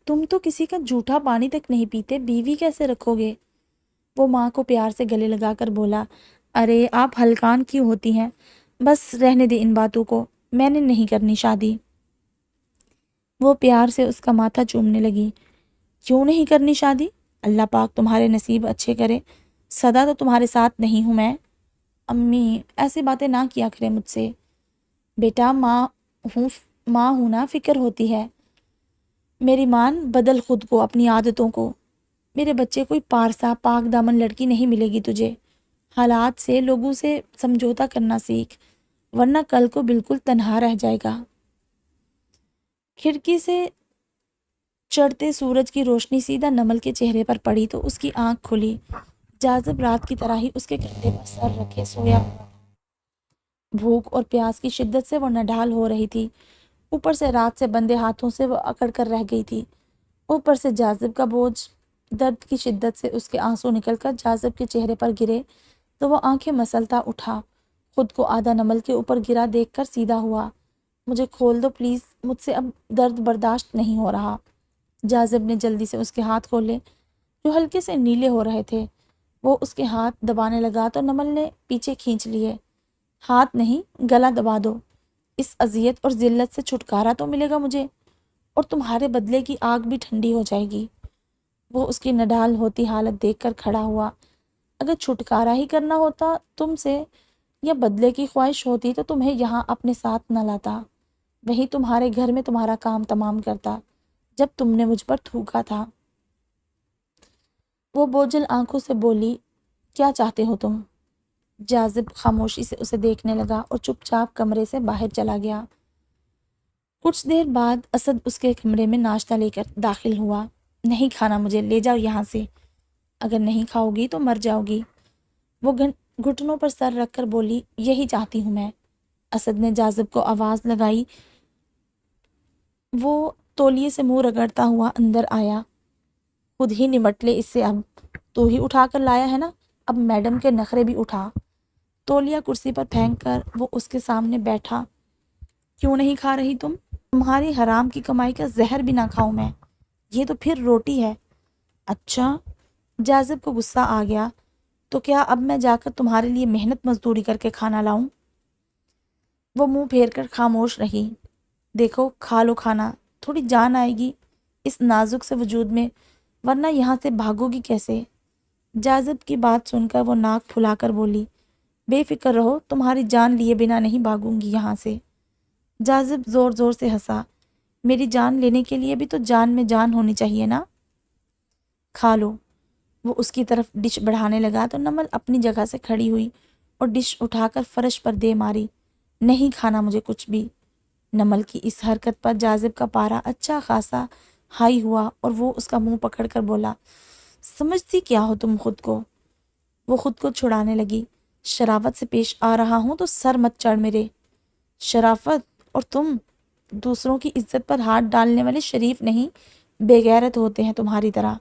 تم تو کسی کا جھوٹا پانی تک نہیں پیتے، بیوی کیسے رکھو گے؟ وہ ماں کو پیار سے گلے لگا کر بولا، ارے آپ ہلکان کیوں ہوتی ہیں، بس رہنے دے ان باتوں کو، میں نے نہیں کرنی شادی۔ وہ پیار سے اس کا ماتھا چومنے لگی، کیوں نہیں کرنی شادی؟ اللہ پاک تمہارے نصیب اچھے کرے، سدا تو تمہارے ساتھ نہیں ہوں میں۔ امی ایسی باتیں نہ کیا کرے مجھ سے، بیٹا ماں ہوں نا، فکر ہوتی ہے۔ میری مان، بدل خود کو، اپنی عادتوں کو۔ میرے بچے کوئی پارسا پاک دامن لڑکی نہیں ملے گی تجھے، حالات سے، لوگوں سے سمجھوتا کرنا سیکھ، ورنہ کل کو بالکل تنہا رہ جائے گا۔ کھڑکی سے چڑھتے سورج کی روشنی سیدھا نمل کے چہرے پر پڑی تو اس کی آنکھ کھلی۔ جاذب رات کی طرح ہی اس کے کندھے پر سر رکھے سویا ہوا، بھوک اور پیاس کی شدت سے وہ نڈھال ہو رہی تھی، اوپر سے رات سے بندے ہاتھوں سے وہ اکڑ کر رہ گئی تھی، اوپر سے جاذب کا بوجھ۔ درد کی شدت سے اس کے آنسو نکل کر جاذب کے چہرے پر گرے تو وہ آنکھیں مسلتا اٹھا، خود کو آدھا نمل کے اوپر گرا دیکھ کر سیدھا ہوا۔ مجھے کھول دو پلیز، مجھ سے اب درد برداشت نہیں ہو رہا۔ جاذب نے جلدی سے اس کے ہاتھ کھولے جو ہلکے سے نیلے ہو رہے تھے، وہ اس کے ہاتھ دبانے لگا تو نمل نے پیچھے کھینچ لیے۔ ہاتھ نہیں، گلا دبا دو، اس اذیت اور ذلت سے چھٹکارا تو ملے گا مجھے، اور تمہارے بدلے کی آگ بھی ٹھنڈی ہو جائے گی۔ وہ اس کی نڈھال ہوتی حالت دیکھ کر کھڑا ہوا۔ اگر چھٹکارا ہی کرنا ہوتا تم سے یا بدلے کی خواہش ہوتی تو تمہیں یہاں اپنے ساتھ نہ لاتا، وہی تمہارے گھر میں تمہارا کام تمام کرتا جب تم نے مجھ پر تھوکا تھا۔ وہ بوجھل آنکھوں سے بولی، کیا چاہتے ہو تم؟ جاذب خاموشی سے اسے دیکھنے لگا اور چپ چاپ کمرے سے باہر چلا گیا۔ کچھ دیر بعد اسد اس کے کمرے میں ناشتہ لے کر داخل ہوا۔ نہیں کھانا مجھے، لے جاؤ یہاں سے، اگر نہیں کھاؤ گی تو مر جاؤ گی۔ وہ گھٹنوں پر سر رکھ کر بولی، یہی چاہتی ہوں میں۔ اسد نے جاذب کو آواز لگائی۔ وہ تولیے سے منہ رگڑتا ہوا اندر آیا۔ خود ہی نمٹ لے اس سے، اب تو ہی اٹھا کر لایا ہے نا، اب میڈم کے نخرے بھی اٹھا۔ تولیہ کرسی پر پھینک کر وہ اس کے سامنے بیٹھا۔ کیوں نہیں کھا رہی تم؟ تمہاری حرام کی کمائی کا زہر بھی نہ کھاؤں میں، یہ تو پھر روٹی ہے۔ اچھا، جاذب کو غصہ آ گیا، تو کیا اب میں جا کر تمہارے لیے محنت مزدوری کر کے کھانا لاؤں؟ وہ منہ پھیر کر خاموش رہی۔ دیکھو کھا لو کھانا، تھوڑی جان آئے گی اس نازک سے وجود میں، ورنہ یہاں سے بھاگو گی کیسے؟ جاذب کی بات سن کر وہ ناک پھلا کر بولی، بے فکر رہو، تمہاری جان لیے بنا نہیں بھاگوں گی یہاں سے۔ جاذب زور زور سے ہنسا، میری جان لینے کے لیے بھی تو جان میں جان ہونی چاہیے نا، کھا لو۔ وہ اس کی طرف ڈش بڑھانے لگا تو نمل اپنی جگہ سے کھڑی ہوئی اور ڈش اٹھا کر فرش پر دے ماری، نہیں کھانا مجھے کچھ بھی۔ نمل کی اس حرکت پر جاذب کا پارا اچھا خاصا ہائی ہوا اور وہ اس کا منہ پکڑ کر بولا، سمجھتی کیا ہو تم خود کو؟ وہ خود کو چھڑانے لگی، شرافت سے پیش آ رہا ہوں تو سر مت چڑھ میرے۔ شرافت؟ اور تم دوسروں کی عزت پر ہاتھ ڈالنے والے شریف نہیں، بے غیرت ہوتے ہیں تمہاری طرح۔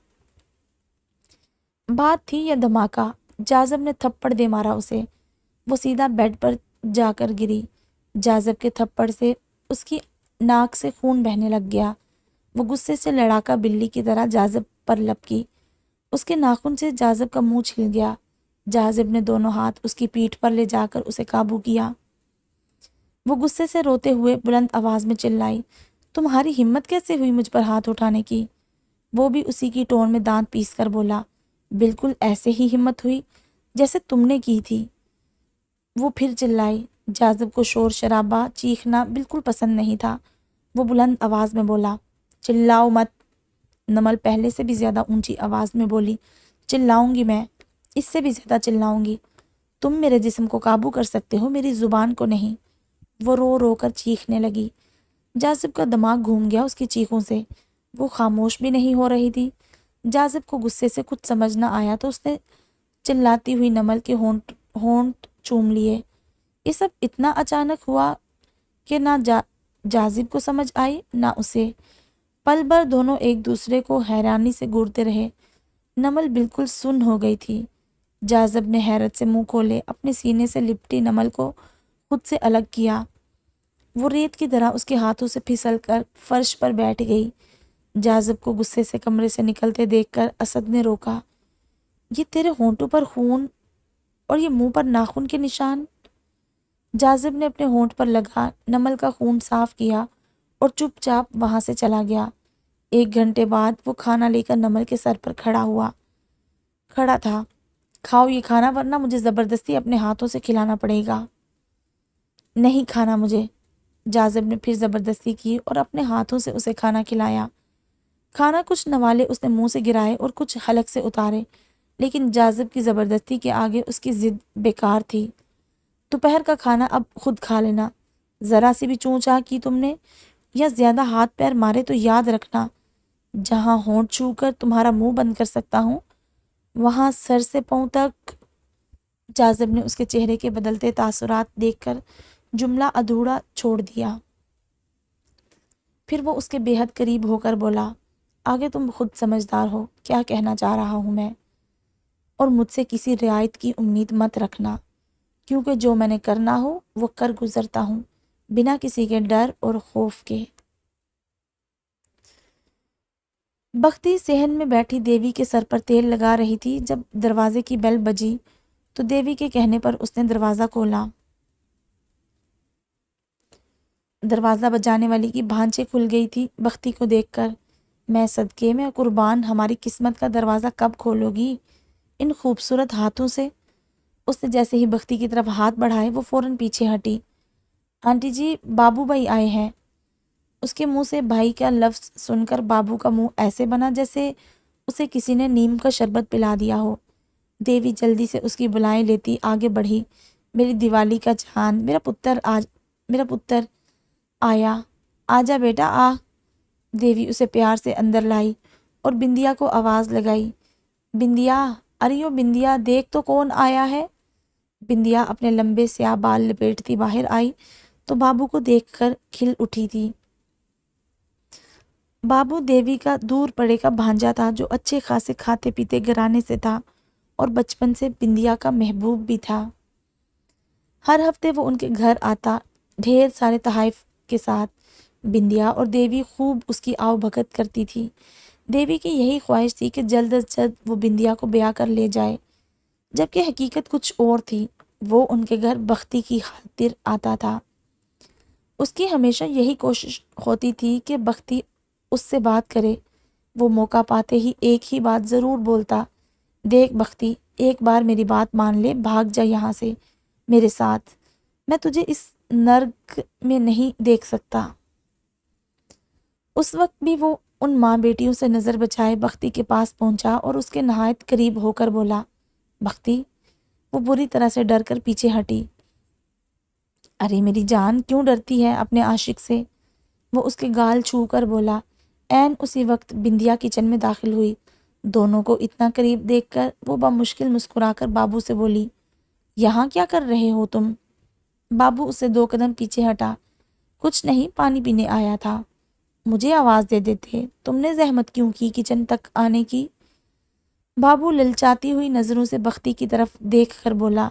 بات تھی یا دھماکہ؟ جاذب نے تھپڑ دے مارا اسے، وہ سیدھا بیڈ پر جا کر گری۔ جاذب کے تھپڑ سے اس کی ناک سے خون بہنے لگ گیا۔ وہ غصے سے لڑاکا بلی کی طرح جاذب پر لپکی، اس کے ناخن سے جاذب کا منہ چھل گیا۔ جاذب نے دونوں ہاتھ اس کی پیٹھ پر لے جا کر اسے قابو کیا۔ وہ غصے سے روتے ہوئے بلند آواز میں چلائی، تمہاری ہمت کیسے ہوئی مجھ پر ہاتھ اٹھانے کی؟ وہ بھی اسی کی ٹون میں دانت پیس کر بولا، بالکل ایسے ہی ہمت ہوئی جیسے تم نے کی تھی۔ وہ پھر چلائی۔ جاذب کو شور شرابہ چیخنا بالکل پسند نہیں تھا۔ وہ بلند آواز میں بولا، چلاؤ مت۔ نمل پہلے سے بھی زیادہ اونچی آواز میں بولی، چلاؤں گی میں، اس سے بھی زیادہ چلاؤں گی۔ تم میرے جسم کو قابو کر سکتے ہو، میری زبان کو نہیں۔ وہ رو رو کر چیخنے لگی۔ جاذب کا دماغ گھوم گیا اس کی چیخوں سے، وہ خاموش بھی نہیں ہو رہی تھی۔ جاذب کو غصے سے کچھ سمجھ نہ آیا تو اس نے چلاتی ہوئی نمل کے ہونٹ چوم لیے۔ یہ سب اتنا اچانک ہوا کہ نہ جاذب کو سمجھ آئی نہ اسے۔ پل بھر دونوں ایک دوسرے کو حیرانی سے گھورتے رہے۔ نمل بالکل سن ہو گئی تھی۔ جاذب نے حیرت سے منہ کھولے اپنے سینے سے لپٹی نمل کو خود سے الگ کیا۔ وہ ریت کی طرح اس کے ہاتھوں سے پھسل کر فرش پر بیٹھ گئی۔ جاذب کو غصے سے کمرے سے نکلتے دیکھ کر اسد نے روکا۔ یہ تیرے ہونٹوں پر خون اور یہ منہ پر ناخن کے نشان۔ جاذب نے اپنے ہونٹ پر لگا نمل کا خون صاف کیا اور چپ چاپ وہاں سے چلا گیا۔ 1 گھنٹے بعد وہ کھانا لے کر نمل کے سر پر کھڑا تھا۔ کھاؤ یہ کھانا ورنہ مجھے زبردستی اپنے ہاتھوں سے کھلانا پڑے گا۔ نہیں کھانا مجھے، جاذب نے پھر زبردستی کی اور اپنے ہاتھوں سے اسے کھانا کھلایا۔ کھانا کچھ نوالے اس نے منہ سے گرائے اور کچھ حلق سے اتارے، لیکن جاذب کی زبردستی کے آگے اس کی ضد بیکار تھی۔ دوپہر کا کھانا اب خود کھا لینا۔ ذرا سی بھی چوں چاہ کی تم نے یا زیادہ ہاتھ پیر مارے تو یاد رکھنا، جہاں ہونٹ چھو کر تمہارا منہ بند کر سکتا ہوں وہاں سر سے پاؤں تک۔ جاذب نے اس کے چہرے کے بدلتے تاثرات دیکھ کر جملہ ادھورا چھوڑ دیا۔ پھر وہ اس کے بے حد قریب ہو کر بولا، آگے تم خود سمجھدار ہو کیا کہنا چاہ رہا ہوں میں، اور مجھ سے کسی رعایت کی امید مت رکھنا، کیونکہ جو میں نے کرنا ہو وہ کر گزرتا ہوں بنا کسی کے ڈر اور خوف کے۔ بختی صحن میں بیٹھی دیوی کے سر پر تیل لگا رہی تھی۔ جب دروازے کی بیل بجی تو دیوی کے کہنے پر اس نے دروازہ کھولا۔ دروازہ بجانے والی کی بھانچیں کھل گئی تھی بختی کو دیکھ کر۔ میں صدقے میں قربان، ہماری قسمت کا دروازہ کب کھولو گی ان خوبصورت ہاتھوں سے؟ اس نے جیسے ہی بختی کی طرف ہاتھ بڑھائے وہ فوراً پیچھے ہٹی۔ آنٹی جی، بابو بھائی آئے ہیں۔ اس کے منہ سے بھائی کا لفظ سن کر بابو کا منہ ایسے بنا جیسے اسے کسی نے نیم کا شربت پلا دیا ہو۔ دیوی جلدی سے اس کی بلائیں لیتی آگے بڑھی۔ میری دیوالی کا چاند، میرا پتر آیا، آجا بیٹا آ۔ دیوی اسے پیار سے اندر لائی اور بندیا کو آواز لگائی، بندیا، ارے او بندیا، دیکھ تو کون آیا ہے۔ بندیا اپنے لمبے سیاہ بال لپیٹتی باہر آئی تو بابو کو دیکھ کر کھل اٹھی تھی۔ بابو دیوی کا دور پڑے کا بھانجا تھا جو اچھے خاصے کھاتے پیتے گھرانے سے تھا اور بچپن سے بندیا کا محبوب بھی تھا۔ ہر ہفتے وہ ان کے گھر آتا ڈھیر سارے تحائف کے ساتھ۔ بندیا اور دیوی خوب اس کی آؤ بھگت کرتی تھی۔ دیوی کی یہی خواہش تھی کہ جلد از جلد وہ بندیا کو بیاہ کر لے جائے، جبکہ حقیقت کچھ اور تھی۔ وہ ان کے گھر بختی کی خاطر آتا تھا۔ اس کی ہمیشہ یہی کوشش ہوتی تھی کہ بختی اس سے بات کرے۔ وہ موقع پاتے ہی ایک ہی بات ضرور بولتا، دیکھ بختی، ایک بار میری بات مان لے، بھاگ جا یہاں سے میرے ساتھ، میں تجھے اس نرک میں نہیں دیکھ سکتا۔ اس وقت بھی وہ ان ماں بیٹیوں سے نظر بچائے بختی کے پاس پہنچا اور اس کے نہایت قریب ہو کر بولا، بختی۔ وہ بری طرح سے ڈر کر پیچھے ہٹی۔ ارے میری جان، کیوں ڈرتی ہے اپنے عاشق سے؟ وہ اس کے گال چھو کر بولا۔ عین اسی وقت بندیا کچن میں داخل ہوئی۔ دونوں کو اتنا قریب دیکھ کر وہ بمشکل مسکرا کر بابو سے بولی، یہاں کیا کر رہے ہو تم؟ بابو اس سے 2 قدم پیچھے ہٹا۔ کچھ نہیں، پانی پینے آیا تھا۔ مجھے آواز دے دیتے، تم نے زحمت کیوں کی کچن تک آنے کی؟ بابو للچاتی ہوئی نظروں سے بختی کی طرف دیکھ کر بولا،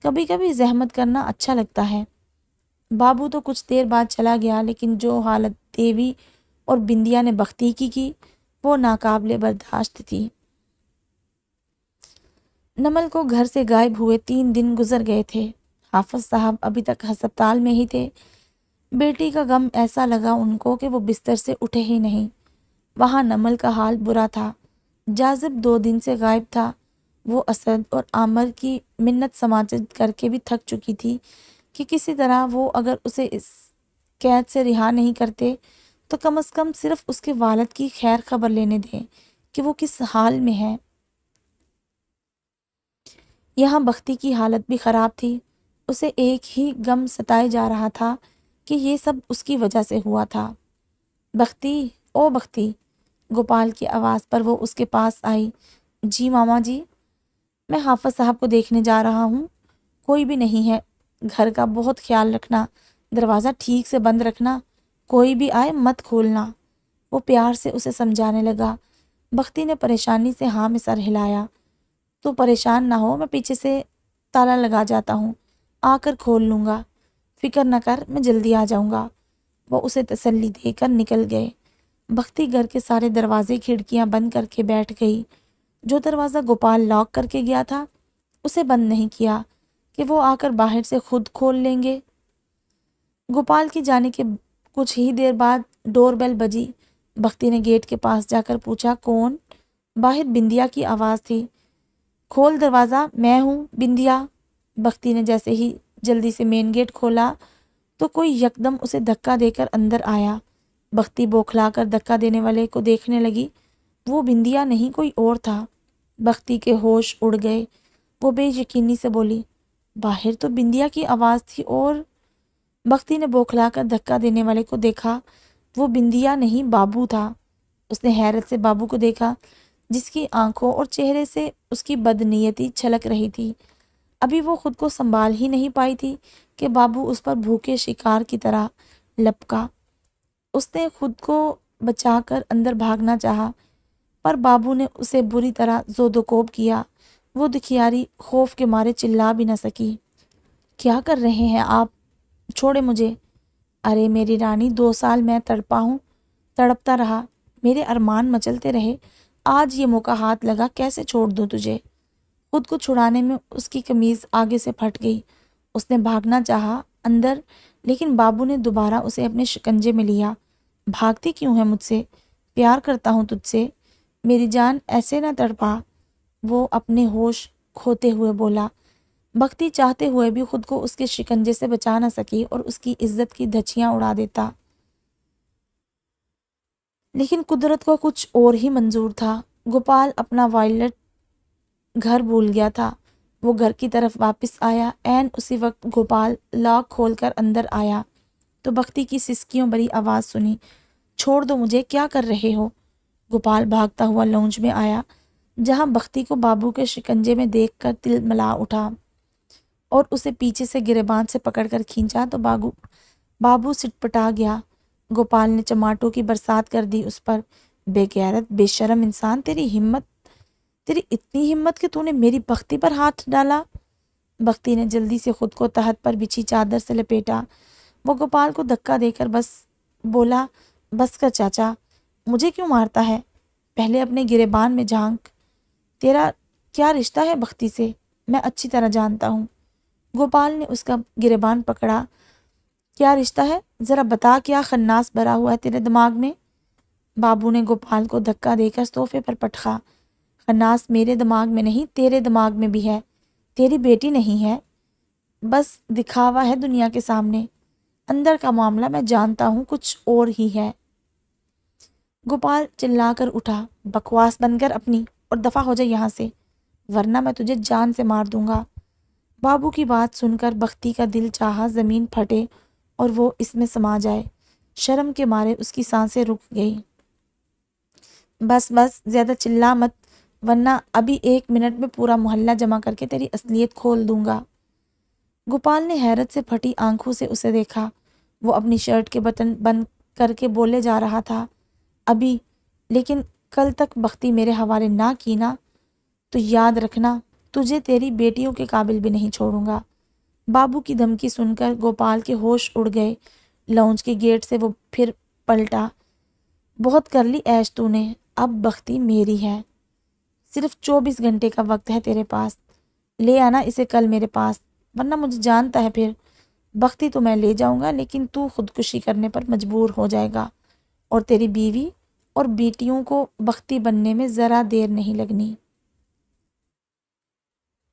کبھی کبھی زحمت کرنا اچھا لگتا ہے۔ بابو تو کچھ دیر بعد چلا گیا، لیکن جو حالت دیوی اور بندیا نے بختی کی وہ ناقابل برداشت تھی۔ نمل کو گھر سے غائب ہوئے 3 دن گزر گئے تھے۔ حافظ صاحب ابھی تک ہسپتال میں ہی تھے۔ بیٹی کا غم ایسا لگا ان کو کہ وہ بستر سے اٹھے ہی نہیں۔ وہاں نمل کا حال برا تھا۔ جاذب 2 دن سے غائب تھا۔ وہ اسد اور عامر کی منت سماجت کر کے بھی تھک چکی تھی کہ کسی طرح وہ اگر اسے اس قید سے رہا نہیں کرتے تو کم از کم صرف اس کے والد کی خیر خبر لینے دیں کہ وہ کس حال میں ہے۔ یہاں بختی کی حالت بھی خراب تھی۔ اسے ایک ہی غم ستائے جا رہا تھا کہ یہ سب اس کی وجہ سے ہوا تھا۔ بختی، او بختی، گوپال کی آواز پر وہ اس کے پاس آئی۔ جی ماما جی، میں حافظ صاحب کو دیکھنے جا رہا ہوں، کوئی بھی نہیں ہے، گھر کا بہت خیال رکھنا، دروازہ ٹھیک سے بند رکھنا، کوئی بھی آئے مت کھولنا۔ وہ پیار سے اسے سمجھانے لگا۔ بختی نے پریشانی سے ہاں میں سر ہلایا۔ تو پریشان نہ ہو، میں پیچھے سے تالا لگا جاتا ہوں، آ کر کھول لوں گا، فکر نہ کر، میں جلدی آ جاؤں گا۔ وہ اسے تسلی دے کر نکل گئے۔ بختی گھر کے سارے دروازے کھڑکیاں بند کر کے بیٹھ گئی۔ جو دروازہ گوپال لاک کر کے گیا تھا اسے بند نہیں کیا کہ وہ آ کر باہر سے خود کھول لیں گے۔ گوپال کی جانے کے کچھ ہی دیر بعد ڈور بیل بجی۔ بختی نے گیٹ کے پاس جا کر پوچھا، کون؟ باہر بندیا کی آواز تھی۔ کھول دروازہ، میں ہوں بندیا۔ بختی نے جیسے ہی جلدی سے مین گیٹ کھولا تو کوئی یکدم اسے دھکا دے کر اندر آیا۔ بختی بوکھلا کر دھکا دینے والے کو دیکھنے لگی۔ وہ بندیا نہیں، کوئی اور تھا۔ بختی کے ہوش اڑ گئے۔ وہ بے یقینی سے بولی، باہر تو بندیا کی آواز تھی اور… بختی نے بوکھلا کر دھکا دینے والے کو دیکھا۔ وہ بندیا نہیں، بابو تھا۔ اس نے حیرت سے بابو کو دیکھا، جس کی آنکھوں اور چہرے سے اس کی بدنیتی چھلک رہی تھی۔ ابھی وہ خود کو سنبھال ہی نہیں پائی تھی کہ بابو اس پر بھوکے شکار کی طرح لپکا۔ اس نے خود کو بچا کر اندر بھاگنا چاہا، پر بابو نے اسے بری طرح زود و کوب کیا۔ وہ دکھیاری خوف کے مارے چلا بھی نہ سکی۔ کیا کر رہے ہیں آپ؟ چھوڑے مجھے۔ ارے میری رانی، 2 سال میں تڑپا ہوں، تڑپتا رہا، میرے ارمان مچلتے رہے، آج یہ موقع ہاتھ لگا، کیسے چھوڑ دوں تجھے؟ خود کو چھڑانے میں اس کی قمیض آگے سے پھٹ گئی۔ اس نے بھاگنا چاہا اندر، لیکن بابو نے دوبارہ اسے اپنے شکنجے میں لیا۔ بھاگتی کیوں ہے مجھ سے؟ پیار کرتا ہوں تجھ سے، میری جان، ایسے نہ تڑپا۔ وہ اپنے ہوش کھوتے ہوئے بولا۔ بختی چاہتے ہوئے بھی خود کو اس کے شکنجے سے بچا نہ سکی اور اس کی عزت کی دھچیاں اڑا دیتا۔ لیکن قدرت کو کچھ اور ہی منظور تھا۔ گوپال اپنا وائلٹ گھر بھول گیا تھا۔ وہ گھر کی طرف واپس آیا۔ عین اسی وقت گوپال لاک کھول کر اندر آیا تو بختی کی سسکیوں بھری آواز سنی۔ چھوڑ دو مجھے، کیا کر رہے ہو؟ گوپال بھاگتا ہوا لونج میں آیا، جہاں بختی کو بابو کے شکنجے میں دیکھ کر دل ملا اٹھا اور اسے پیچھے سے گریبان سے پکڑ کر کھینچا تو بابو سٹپٹا گیا۔ گوپال نے چماٹوں کی برسات کر دی اس پر۔ بے غیرت، بے شرم انسان، تیری اتنی ہمت کہ تو نے میری بختی پر ہاتھ ڈالا۔ بختی نے جلدی سے خود کو تہت پر بچھی چادر سے لپیٹا۔ وہ گوپال کو دھکا دے کر بولا، بس کر چاچا، مجھے کیوں مارتا ہے؟ پہلے اپنے گریبان میں جھانک، تیرا کیا رشتہ ہے بختی سے، میں اچھی طرح جانتا ہوں۔ گوپال نے اس کا گریبان پکڑا۔ کیا رشتہ ہے؟ ذرا بتا، کیا خناس بھرا ہوا ہے تیرے دماغ میں؟ بابو نے گوپال کو دھکا دے کر صوفے پر پٹخا۔ خناس میرے دماغ میں نہیں، تیرے دماغ میں بھی ہے، تیری بیٹی نہیں ہے، بس دکھاوا ہے دنیا کے سامنے، اندر کا معاملہ میں جانتا ہوں، کچھ اور ہی ہے۔ گوپال چلا کر اٹھا، بکواس بند کر اپنی اور دفع ہو جا یہاں سے، ورنہ میں تجھے جان سے مار دوں گا۔ بابو کی بات سن کر بختی کا دل چاہا زمین پھٹے اور وہ اس میں سما جائے۔ شرم کے مارے اس کی سانسیں رک گئی۔ بس زیادہ چلا مت، ورنہ ابھی 1 منٹ میں پورا محلہ جمع کر کے تیری اصلیت کھول دوں گا۔ گوپال نے حیرت سے پھٹی آنکھوں سے اسے دیکھا۔ وہ اپنی شرٹ کے بٹن بند کر کے بولے جا رہا تھا، ابھی، لیکن کل تک بختی میرے حوالے نہ کی نا تو یاد رکھنا، تجھے تیری بیٹیوں کے قابل بھی نہیں چھوڑوں گا۔ بابو کی دھمکی سن کر گوپال کے ہوش اڑ گئے۔ لاؤنج کے گیٹ سے وہ پھر پلٹا۔ بہت کر لی عیش تو نے، اب بختی میری ہے، صرف 24 گھنٹے کا وقت ہے تیرے پاس، لے آنا اسے کل میرے پاس، ورنہ مجھے جانتا ہے پھر، بختی تو میں لے جاؤں گا لیکن تو خودکشی کرنے پر مجبور ہو جائے گا اور تیری بیوی اور بیٹیوں کو بختی بننے میں ذرا دیر نہیں لگنی۔